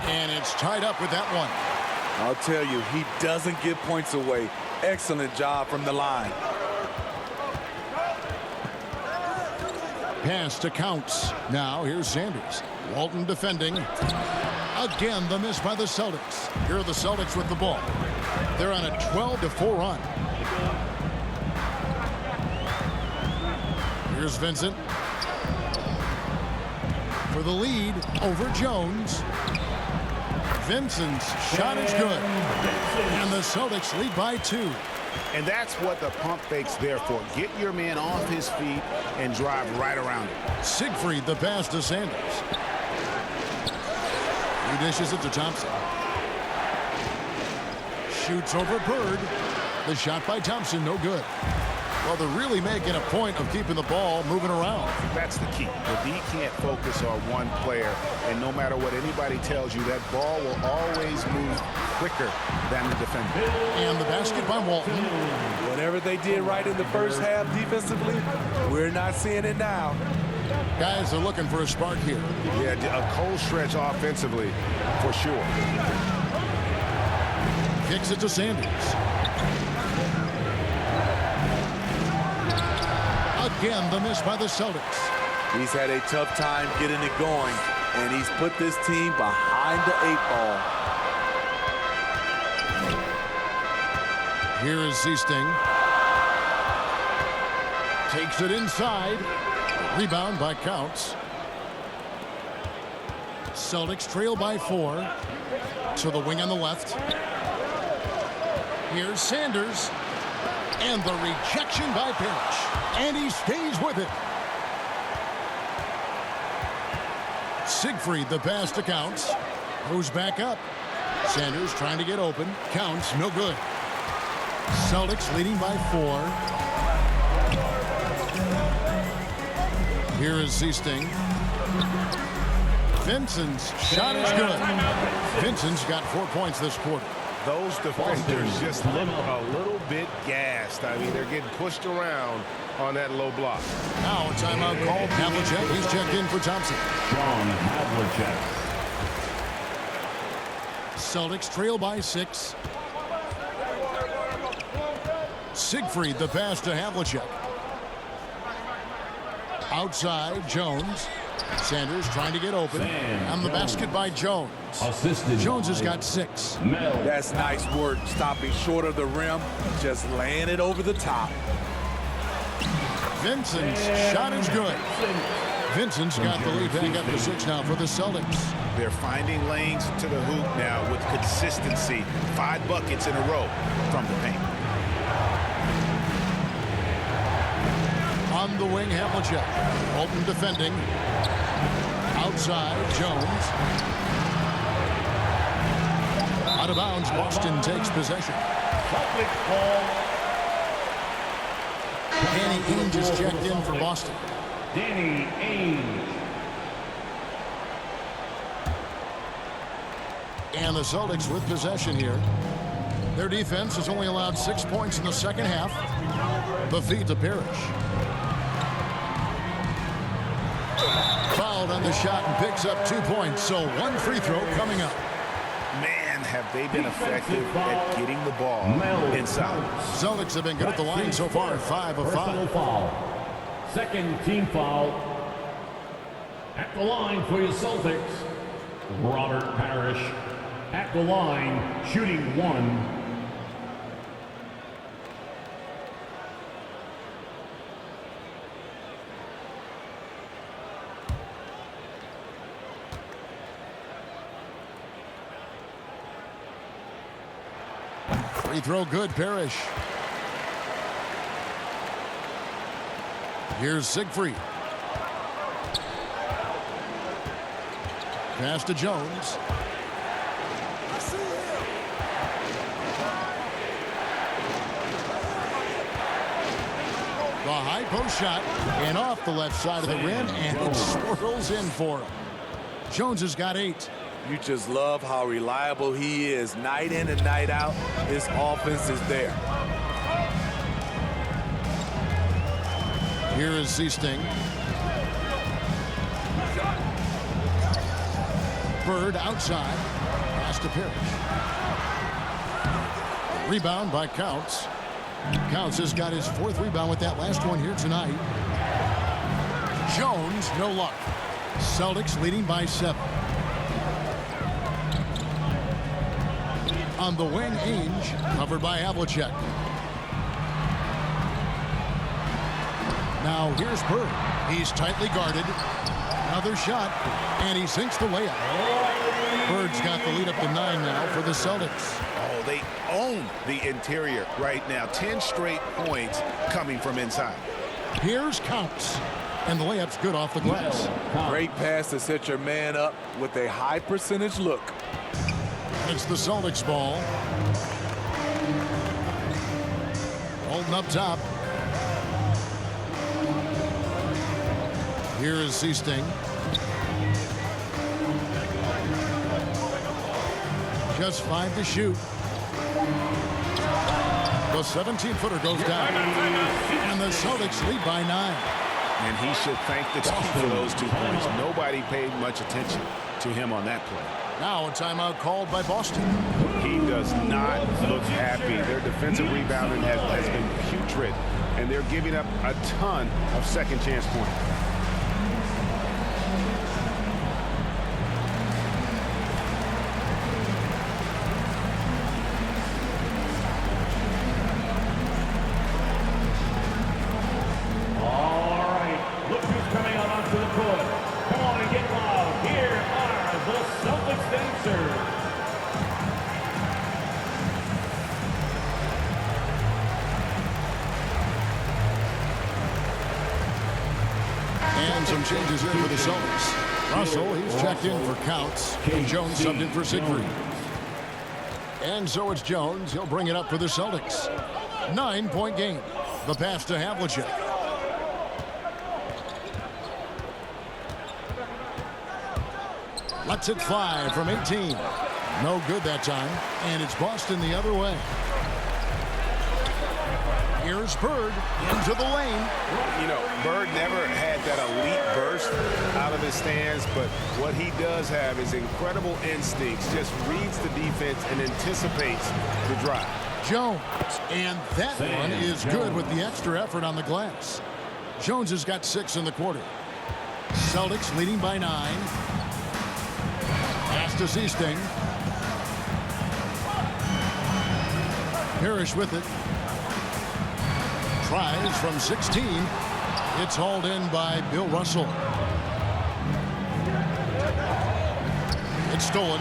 Speaker 1: And it's tied up with that one.
Speaker 8: I'll tell you, he doesn't give points away. Excellent job from the line.
Speaker 1: Pass to Counts. Now here's Sanders. Walton defending. Again, the miss by the Celtics. Here are the Celtics with the ball. They're on a 12-4 run. Here's Vincent. For the lead over Jones. Vincent's shot is good. And the Celtics lead by 2.
Speaker 3: And that's what the pump fake's there for. Get your man off his feet and drive right around him.
Speaker 1: Siegfried, the pass to Sanders. He dishes it to Thompson. Shoots over Bird. The shot by Thompson, no good. Well, they're really making a point of keeping the ball moving around.
Speaker 3: That's the key. The D can't focus on one player, and no matter what anybody tells you, that ball will always move quicker than the defender.
Speaker 1: And the basket by Walton.
Speaker 8: Whatever they did right in the first half defensively, we're not seeing it now.
Speaker 1: Guys are looking for a spark here.
Speaker 3: Yeah, a cold stretch offensively, for sure.
Speaker 1: Kicks it to Sanders. Again, the miss by the Celtics.
Speaker 8: He's had a tough time getting it going, and he's put this team behind the 8 ball.
Speaker 1: Here is Hastings. Takes it inside. Rebound by Counts. Celtics trail by 4. To the wing on the left. Here's Sanders. And the rejection by Parrish. And he stays with it. Siegfried, the pass to Counts. Goes back up. Sanders trying to get open. Counts, no good. Celtics leading by 4. Here is Zeesting. Vincent's shot is good. Vincent's got 4 points this quarter.
Speaker 3: Those defenders just look a little bit gassed. I mean, they're getting pushed around on that low block.
Speaker 1: Now a timeout called. Havlicek, he's checked in for Thompson.
Speaker 4: Sean Havlicek.
Speaker 1: Celtics trail by 6. Siegfried, the pass to Havlicek. Outside, Jones. Sanders trying to get open. On the basket by Jones.
Speaker 4: Assisted.
Speaker 1: Jones has got 6.
Speaker 8: That's nice work, stopping short of the rim, just laying it over the top.
Speaker 1: Vincent's shot is good. Vincent's got the lead, heading up to 6 now for the Celtics.
Speaker 3: They're finding lanes to the hoop now with consistency. 5 buckets in a row from the paint.
Speaker 1: On the wing, Havlicek. Open defending. Outside, Jones. Out of bounds, Boston takes possession. Danny Ainge is checked in for Boston.
Speaker 4: Danny Ainge.
Speaker 1: And the Celtics with possession here. Their defense has only allowed 6 points in the second half. The feed to Parrish. Fouled on the shot and picks up 2 points. So 1 free throw coming up.
Speaker 3: Man, have they been effective at getting the ball inside.
Speaker 1: Celtics have been good at the line so far, 5 of 5.
Speaker 4: Foul. Second team foul. At the line for your Celtics, Robert Parrish. At the line, shooting 1.
Speaker 1: Free throw good, Parrish. Here's Siegfried. Pass to Jones. The high post shot and off the left side of the rim, and it swirls in for him. Jones has got 8.
Speaker 8: You just love how reliable he is. Night in and night out, his offense is there.
Speaker 1: Here is Zeesting. Bird outside. Pass to Parrish. Rebound by Counts. Counts has got his 4th rebound with that last one here tonight. Jones, no luck. Celtics leading by 7. On the wing, Ainge, covered by Havlicek. Now here's Bird. He's tightly guarded. Another shot, and he sinks the layup. Bird's got the lead up to 9 now for the Celtics.
Speaker 3: Oh, they own the interior right now. 10 straight points coming from inside.
Speaker 1: Here's Counts, and the layup's good off the glass.
Speaker 8: Great pass to set your man up with a high percentage look.
Speaker 1: It's the Celtics ball. Holding up top. Here is Zeesting. Just 5 to shoot. The 17-footer goes down. And the Celtics lead by 9.
Speaker 3: And he should thank the team for those 2 points. Nobody paid much attention to him on that play.
Speaker 1: Now a timeout called by Boston.
Speaker 3: He does not look happy. Their defensive rebounding has been putrid, and they're giving up a ton of second chance points.
Speaker 4: All right, look who's
Speaker 1: some changes here for the Celtics. Russell, he's checked in for Counts. And Jones subbed in for Siegfried. And so it's Jones. He'll bring it up for the Celtics. 9-point game. The pass to Havlicek. Lets it fly from 18. No good that time. And it's Boston the other way. Here's Bird into the lane.
Speaker 3: You know, Bird never had that elite burst out of his stance, but what he does have is incredible instincts, just reads the defense and anticipates the drive.
Speaker 1: Jones, and that one is good with the extra effort on the glass. Jones has got 6 in the quarter. Celtics leading by 9. Pass to Seasting. Parrish with it. Tries from 16. It's hauled in by Bill Russell. It's stolen.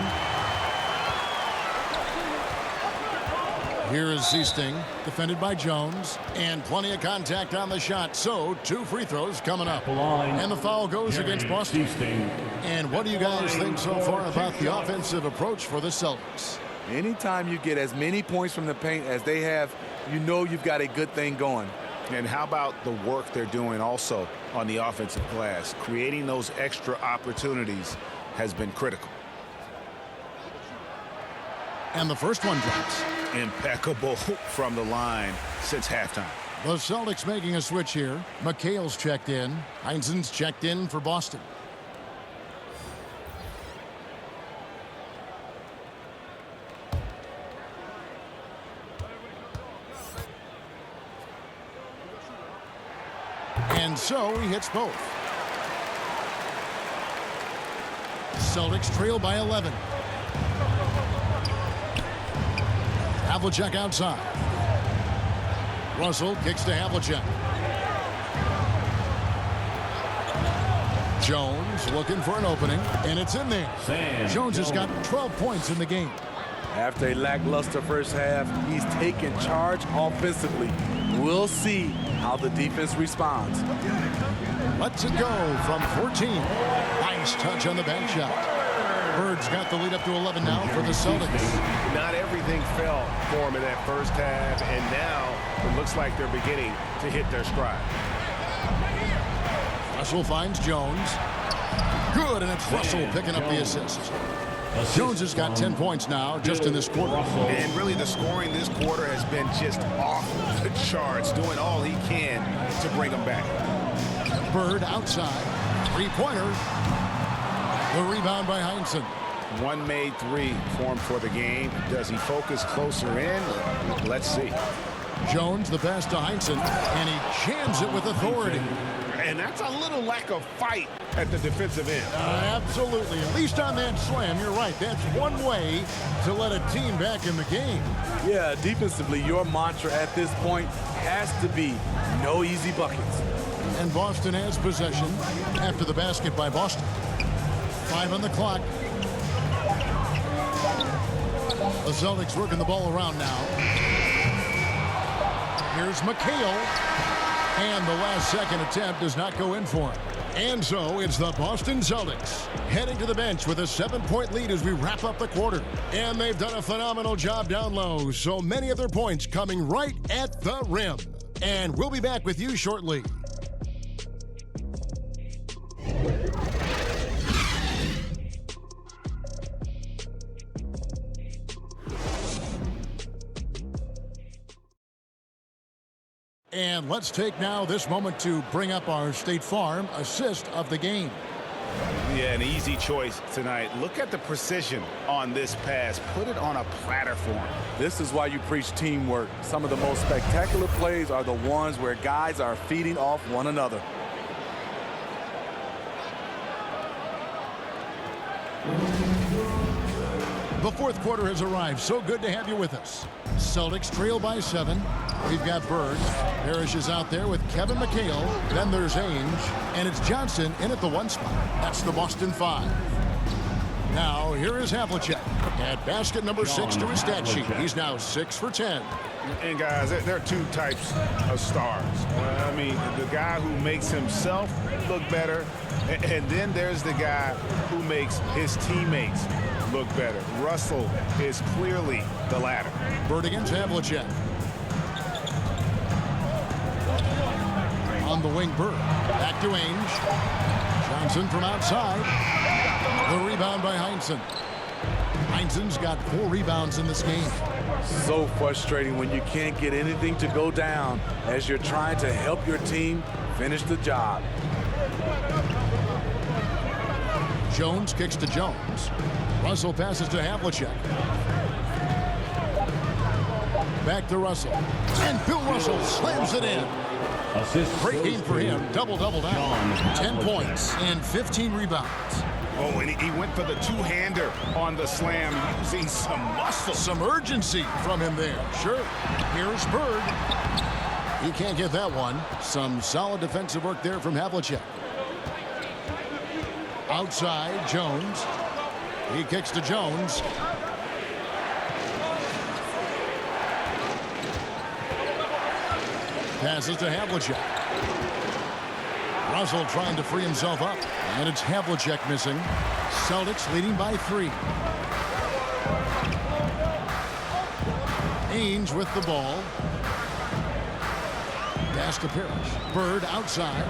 Speaker 1: Here is Seasting, defended by Jones, and plenty of contact on the shot. So 2 free throws coming up. And the foul goes against Boston. And what do you guys think so far about the offensive approach for the Celtics?
Speaker 8: Anytime you get as many points from the paint as they have, you know you've got a good thing going.
Speaker 3: And how about the work they're doing also on the offensive glass? Creating those extra opportunities has been critical.
Speaker 1: And the first one drops.
Speaker 3: Impeccable from the line since halftime.
Speaker 1: The Celtics making a switch here. McHale's checked in. Heinzen's checked in for Boston. And so he hits both. Celtics trail by 11. Havlicek outside. Russell kicks to Havlicek. Jones looking for an opening, and it's in there. Jones has got 12 points in the game.
Speaker 8: After a lackluster first half, he's taken charge offensively. We'll see how the defense responds.
Speaker 1: Lets it go from 14. Nice touch on the bank shot. Bird's got the lead up to 11 now for the Celtics.
Speaker 3: Not everything fell for him in that first half, and now it looks like they're beginning to hit their stride.
Speaker 1: Russell finds Jones. Good, and it's Russell picking up the assist. Jones has got 10 points now just in this quarter.
Speaker 3: And really the scoring this quarter has been just off the charts, doing all he can to bring them back.
Speaker 1: Bird outside. Three-pointer. The rebound by Heinzen.
Speaker 3: One made 3 formed for the game. Does he focus closer in? Let's see.
Speaker 1: Jones the pass to Heinzen, and he jams it with authority.
Speaker 3: And that's a little lack of fight at the defensive end.
Speaker 1: Absolutely. At least on that slam, you're right. That's one way to let a team back in the game.
Speaker 8: Yeah, defensively, your mantra at this point has to be no easy buckets.
Speaker 1: And Boston has possession after the basket by Boston. 5 on the clock. The Celtics working the ball around now. Here's McHale. And the last second attempt does not go in for him. And so it's the Boston Celtics heading to the bench with a 7-point lead as we wrap up the quarter. And they've done a phenomenal job down low. So many of their points coming right at the rim. And we'll be back with you shortly. And let's take now this moment to bring up our State Farm assist of the game.
Speaker 3: Yeah, an easy choice tonight. Look at the precision on this pass. Put it on a platter for him.
Speaker 8: This is why you preach teamwork. Some of the most spectacular plays are the ones where guys are feeding off one another.
Speaker 1: The fourth quarter has arrived. So good to have you with us. Celtics trail by 7. We've got Bird. Parrish is out there with Kevin McHale. Then there's Ainge. And it's Johnson in at the 1 spot. That's the Boston 5. Now, here is Havlicek. At basket number 6 to his stat sheet. He's now 6 for 10.
Speaker 3: And guys, there are two types of stars. I mean, the guy who makes himself look better, and then there's the guy who makes his teammates look better. Russell is clearly the latter.
Speaker 1: Bird against Havlicek. On the wing, Bird. Back to Ainge. Johnson from outside. The rebound by Heinsohn. Heinsohn's got 4 rebounds in this game.
Speaker 8: So frustrating when you can't get anything to go down as you're trying to help your team finish the job.
Speaker 1: Jones kicks to Jones. Russell passes to Havlicek. Back to Russell. And Bill Russell slams it in. Great game for him. Double-double now. 10 points and 15 rebounds.
Speaker 3: Oh, and he went for the two-hander on the slam, using some muscle.
Speaker 1: Some urgency from him there. Sure. Here's Bird. He can't get that one. Some solid defensive work there from Havlicek. Outside, Jones. He kicks to Jones. Passes to Havlicek. Russell trying to free himself up. And it's Havlicek missing. Celtics leading by 3. Ainge with the ball. Pass to Parrish. Bird outside.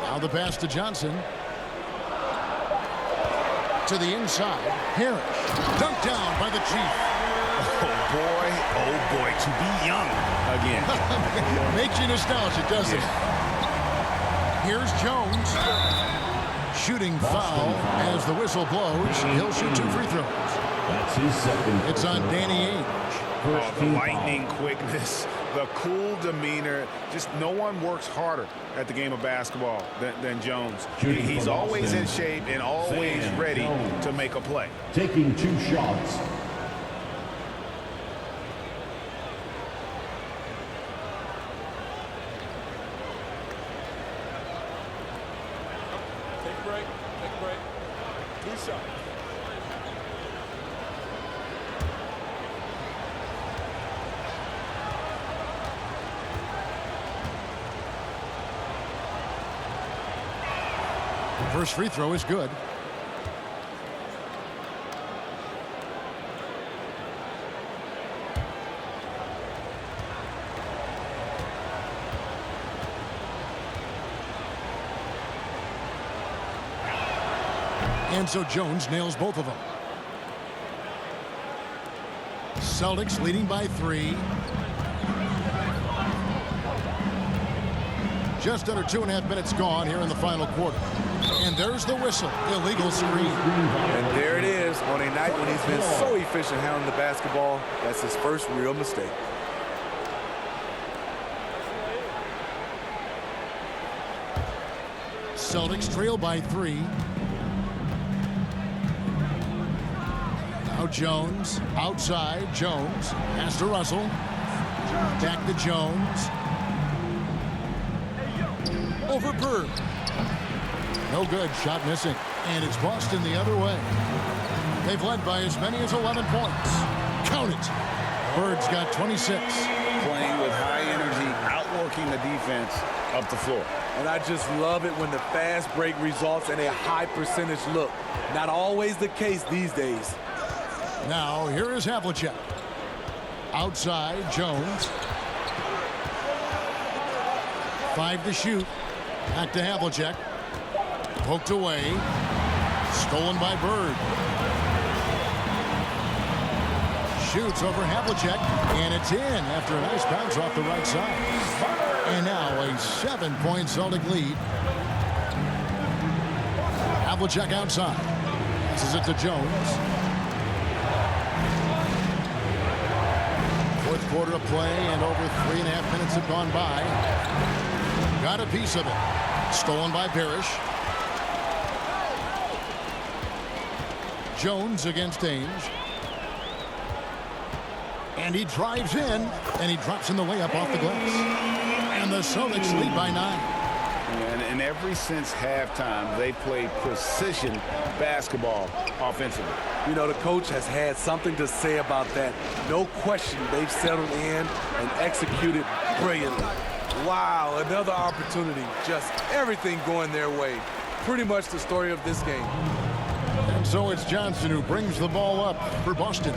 Speaker 1: Now the pass to Johnson. To the inside. Parrish. Dunked down by the Chief.
Speaker 3: Oh boy, to be young again.
Speaker 1: Makes you nostalgic, doesn't it? Here's Jones. Shooting foul as the whistle blows. He'll shoot 2 free throws.
Speaker 4: That's his second.
Speaker 1: It's on Danny Ainge.
Speaker 3: Oh, the lightning quickness, the cool demeanor. Just no one works harder at the game of basketball than Jones. He's always in shape and always ready to make a play.
Speaker 4: Taking 2 shots.
Speaker 6: Take a break. 2 shots.
Speaker 1: First free throw is good. And so Jones nails both of them. Celtics leading by 3. Just under 2.5 minutes gone here in the final quarter. And there's the whistle. Illegal screen.
Speaker 8: And there it is on a night when he's been so efficient handling the basketball. That's his first real mistake.
Speaker 1: Celtics trail by 3. Now Jones outside. Jones pass to Russell. Back to Jones. Over Bird. No good. Shot missing. And it's Boston the other way. They've led by as many as 11 points. Count it. Bird's got 26.
Speaker 3: Playing with high energy, outworking the defense up the floor.
Speaker 8: And I just love it when the fast break results in a high percentage look. Not always the case these days.
Speaker 1: Now, here is Havlicek. Outside, Jones. 5 to shoot. Back to Havlicek. Poked away. Stolen by Bird. Shoots over Havlicek, and it's in after a nice bounce off the right side. And now a 7-point Celtic lead. Havlicek outside. Passes it to Jones. Fourth quarter of play, and over 3.5 minutes have gone by. Got a piece of it. Stolen by Parrish. Jones against Ainge. And he drives in, and he drops in the layup off the glass. And the Celtics lead by 9.
Speaker 3: And ever since halftime, they played precision basketball offensively.
Speaker 8: You know, the coach has had something to say about that. No question, they've settled in and executed brilliantly. Wow, another opportunity. Just everything going their way. Pretty much the story of this game.
Speaker 1: And so it's Johnson who brings the ball up for Boston.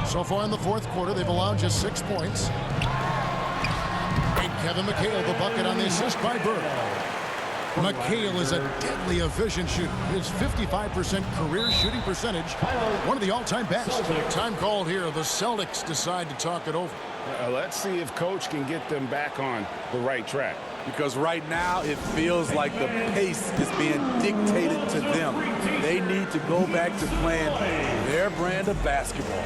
Speaker 1: So far in the fourth quarter, they've allowed just 6 points. And Kevin McHale, the bucket on the assist by Bird. McHale is a deadly efficient shooter. His 55% career shooting percentage, one of the all-time best. Time called here. The Celtics decide to talk it over.
Speaker 3: Let's see if Coach can get them back on the right track.
Speaker 8: Because right now it feels like the pace is being dictated to them. They need to go back to playing their brand of basketball.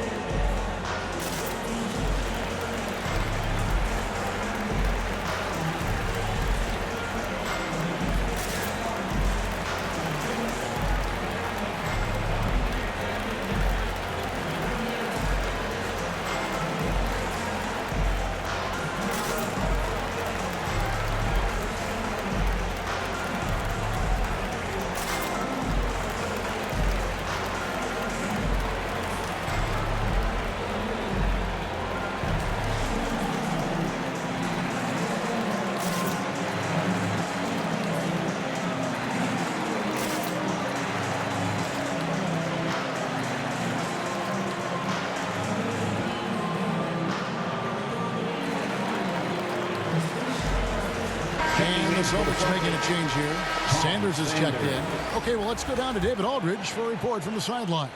Speaker 1: And the Celtics making a change here. Sanders is checked in. Okay, well, let's go down to David Aldridge for a report from the sideline.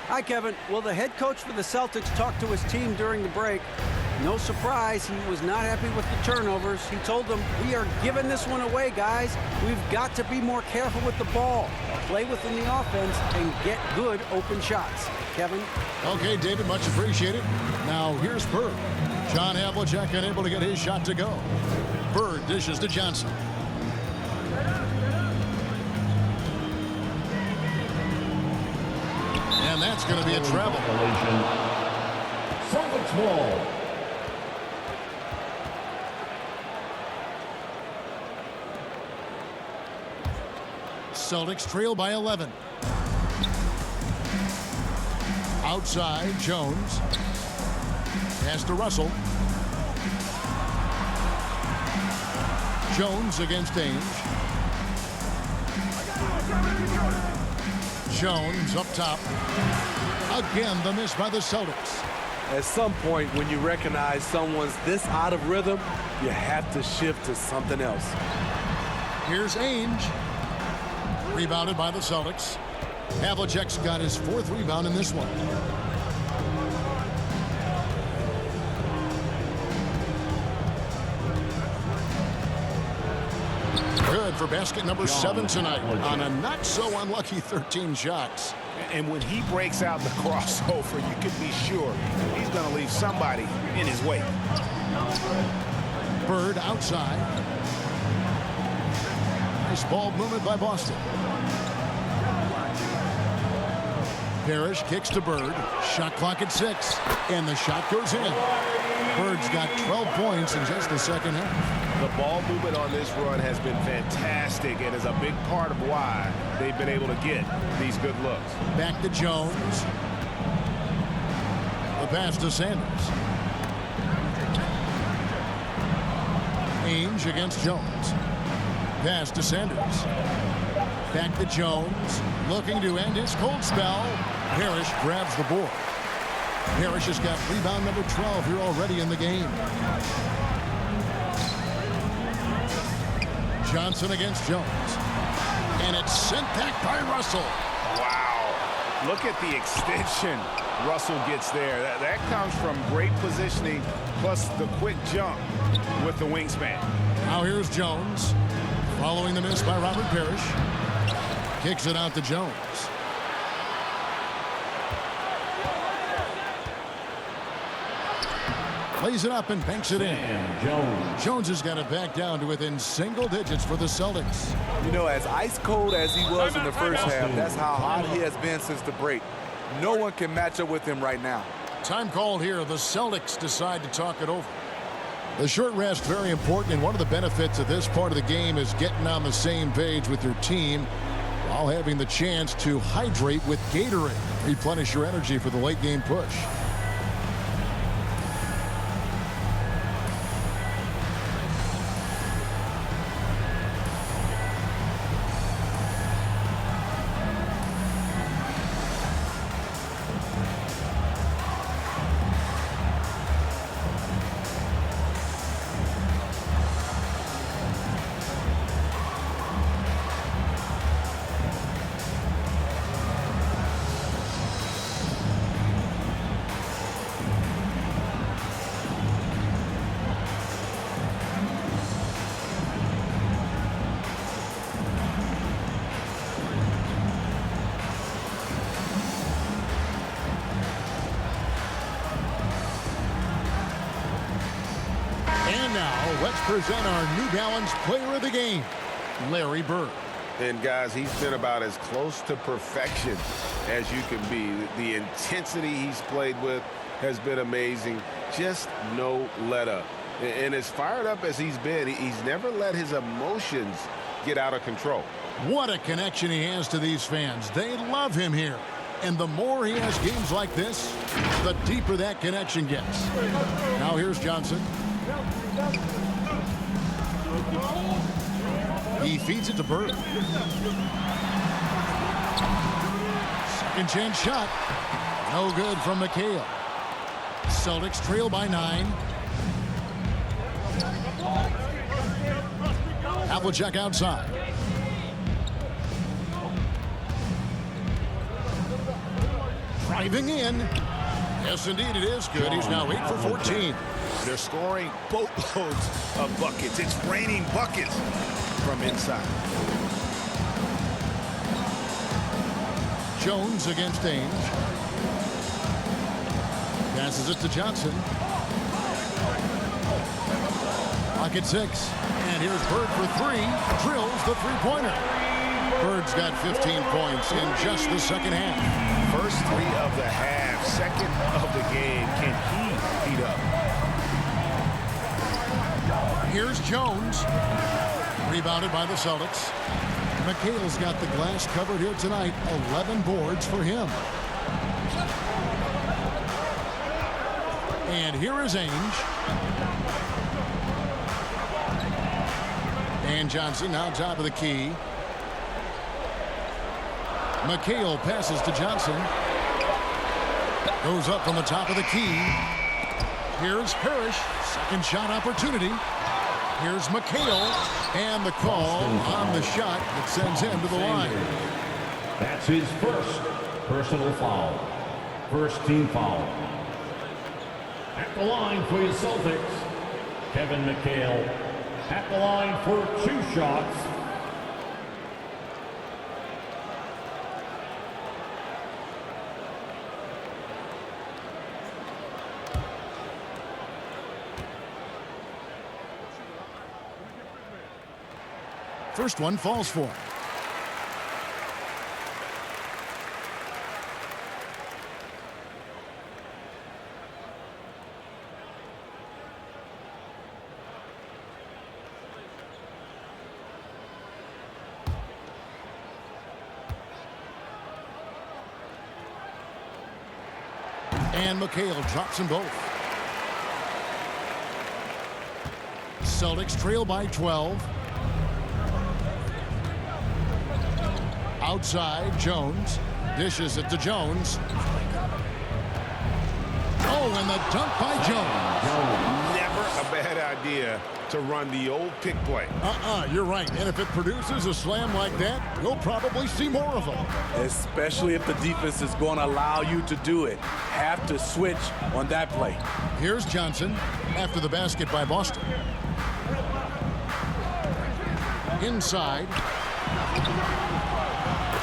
Speaker 9: Hi, Kevin. Well, the head coach for the Celtics talked to his team during the break. No surprise, he was not happy with the turnovers. He told them, we are giving this one away, guys. We've got to be more careful with the ball, play within the offense, and get good open shots. Kevin?
Speaker 1: Okay, David, much appreciated. Now, here's Bird. John Havlicek unable to get his shot to go. Bird dishes to Johnson. And that's going to be a travel.
Speaker 4: Celtics ball.
Speaker 1: Celtics trail by 11. Outside, Jones. Pass to Russell. Jones against Ainge. Jones up top. Again, the miss by the Celtics.
Speaker 8: At some point, when you recognize someone's this out of rhythm, you have to shift to something else.
Speaker 1: Here's Ainge. Rebounded by the Celtics. Havlicek's got his 4th rebound in this one. Good for basket number 7 tonight on a not so unlucky 13 shots.
Speaker 3: And when he breaks out the crossover, you can be sure he's going to leave somebody in his wake.
Speaker 1: Bird outside. Nice ball movement by Boston. Parrish kicks to Bird. Shot clock at 6. And the shot goes in. Bird's got 12 points in just the second half.
Speaker 3: The ball movement on this run has been fantastic and is a big part of why they've been able to get these good looks.
Speaker 1: Back to Jones. The pass to Sanders. Ainge against Jones. Pass to Sanders. Back to Jones. Looking to end his cold spell. Parrish grabs the board. Parrish has got rebound number 12 here already in the game. Johnson against Jones. And it's sent back by Russell.
Speaker 3: Wow. Look at the extension Russell gets there. That comes from great positioning plus the quick jump with the wingspan.
Speaker 1: Now here's Jones. Following the miss by Robert Parrish. Kicks it out to Jones. Lays it up and banks it in. Jones has got it back down to within single digits for the Celtics.
Speaker 8: You know, as ice cold as he was in the first half, that's how hot he has been since the break. No one can match up with him right now.
Speaker 1: Time called here. The Celtics decide to talk it over. The short rest, very important, and one of the benefits of this part of the game is getting on the same page with your team while having the chance to hydrate with Gatorade. Replenish your energy for the late game push. And now, let's present our New Balance Player of the Game, Larry Bird.
Speaker 3: And guys, he's been about as close to perfection as you can be. The intensity he's played with has been amazing. Just no let up. And as fired up as he's been, he's never let his emotions get out of control.
Speaker 1: What a connection he has to these fans. They love him here. And the more he has games like this, the deeper that connection gets. Now here's Johnson. He feeds it to Bird. Second chance shot. No good from McHale. Celtics trail by 9. Havlicek outside. Driving in. Yes, indeed, it is good. He's now 8 for 14.
Speaker 3: They're scoring boatloads of buckets. It's raining buckets from inside.
Speaker 1: Jones against Ainge. Passes it to Johnson. Pocket 6. And here's Bird for 3. Drills the three-pointer. Bird's got 15 points in just the second half.
Speaker 3: First 3 of the half, second of the game. Can he heat up?
Speaker 1: Here's Jones. Rebounded by the Celtics. McHale's got the glass covered here tonight. 11 boards for him. And here is Ainge. And Johnson now top of the key. McHale passes to Johnson. Goes up from the top of the key. Here's Parrish. Second shot opportunity. Here's McHale. And the call on the shot that sends him to the line.
Speaker 4: That's his first personal foul. First team foul. At the line for your Celtics, Kevin McHale. At the line for 2 shots.
Speaker 1: First one falls for him. And McHale drops them both. Celtics trail by 12. Outside, Jones. Dishes it to Jones. Oh, and the dunk by Jones.
Speaker 3: Never a bad idea to run the old pick play.
Speaker 1: You're right. And if it produces a slam like that, you'll probably see more of them.
Speaker 8: Especially if the defense is going to allow you to do it. Have to switch on that play.
Speaker 1: Here's Johnson after the basket by Boston. Inside.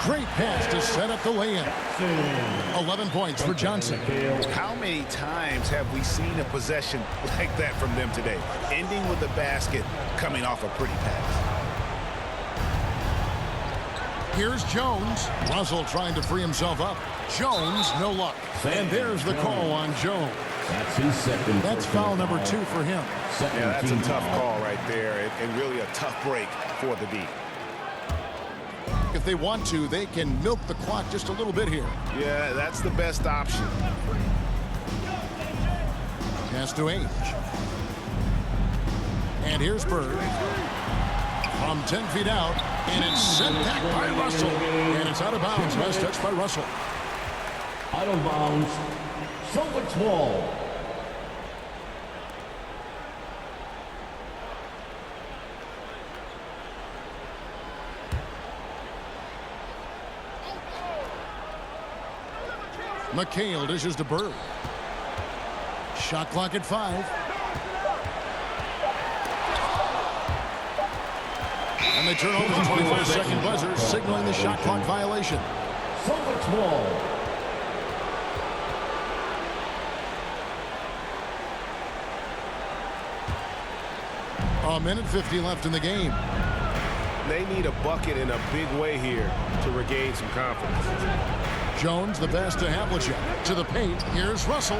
Speaker 1: Great pass to set up the lay-in. 11 points for Johnson.
Speaker 3: How many times have we seen a possession like that from them today? Ending with the basket, coming off a pretty pass.
Speaker 1: Here's Jones. Russell trying to free himself up. Jones, no luck. And there's the call on Jones.
Speaker 4: That's his second.
Speaker 1: That's foul number 2 for him.
Speaker 3: Yeah, that's a tough call right there, and really a tough break for the D.
Speaker 1: If they want to, they can milk the clock just a little bit here.
Speaker 3: Yeah, that's the best option.
Speaker 1: Pass to Ainge. And here's Bird. From 10 feet out, and it's sent back by Russell. And it's out of bounds. Nice touch by Russell.
Speaker 4: Out of bounds. Celtics ball.
Speaker 1: McHale dishes to Bird. Shot clock at 5. And they turn over the 24-second buzzer, signaling the shot clock violation.
Speaker 4: Celtics ball.
Speaker 1: A minute 50 left in the game.
Speaker 3: They need a bucket in a big way here to regain some confidence.
Speaker 1: Jones, the pass to Havlicek. To the paint. Here's Russell.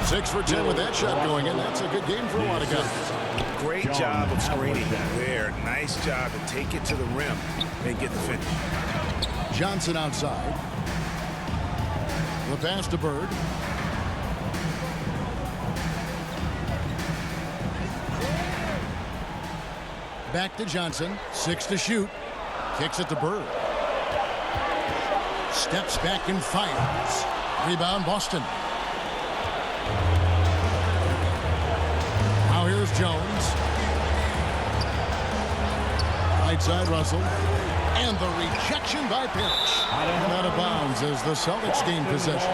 Speaker 1: 6 for 10 with that shot going in. That's a good game for a lot of guys.
Speaker 3: Great job of screening there. Nice job to take it to the rim and get the finish.
Speaker 1: Johnson outside. The pass to Bird. Back to Johnson. 6 to shoot. Kicks it to Bird. Steps back and fires. Rebound Boston. Now here's Jones. Right side Russell. And the rejection by Parrish. And out of bounds as the Celtics gain possession.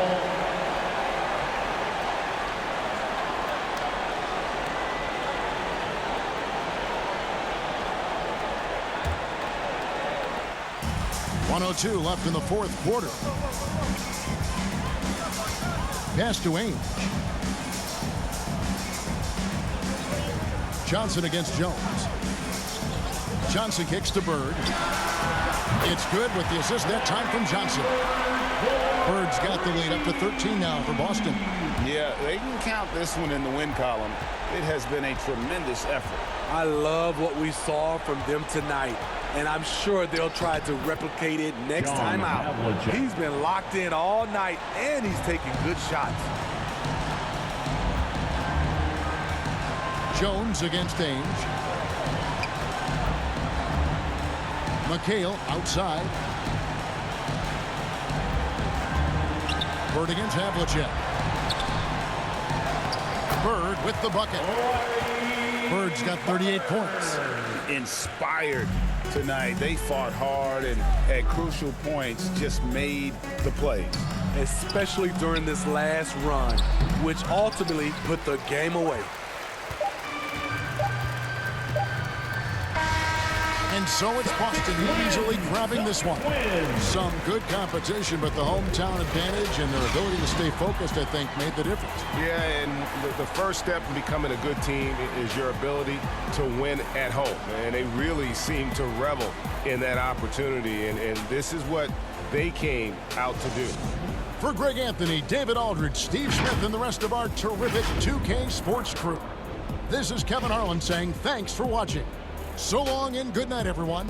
Speaker 1: .102 left in the fourth quarter. Pass to Ainge. Johnson against Jones. Johnson kicks to Bird. It's good with the assist that time from Johnson. Bird's got the lead up to 13 now for Boston.
Speaker 3: Yeah, they can count this one in the win column. It has been a tremendous effort.
Speaker 8: I love what we saw from them tonight, and I'm sure they'll try to replicate it next time out. He's been locked in all night, and he's taking good shots.
Speaker 1: Jones against Ainge. McHale outside. Bird against Havlicek. Bird with the bucket. Bird's got 38 points.
Speaker 3: Inspired tonight. They fought hard and at crucial points just made the plays.
Speaker 8: Especially during this last run, which ultimately put the game away.
Speaker 1: And so it's Boston easily grabbing this one. Some good competition, but the hometown advantage and their ability to stay focused, I think, made the difference.
Speaker 3: Yeah, and the first step in becoming a good team is your ability to win at home. And they really seem to revel in that opportunity, and this is what they came out to do.
Speaker 1: For Greg Anthony, David Aldridge, Steve Smith, and the rest of our terrific 2K Sports crew, this is Kevin Harlan saying thanks for watching. So long and good night, everyone.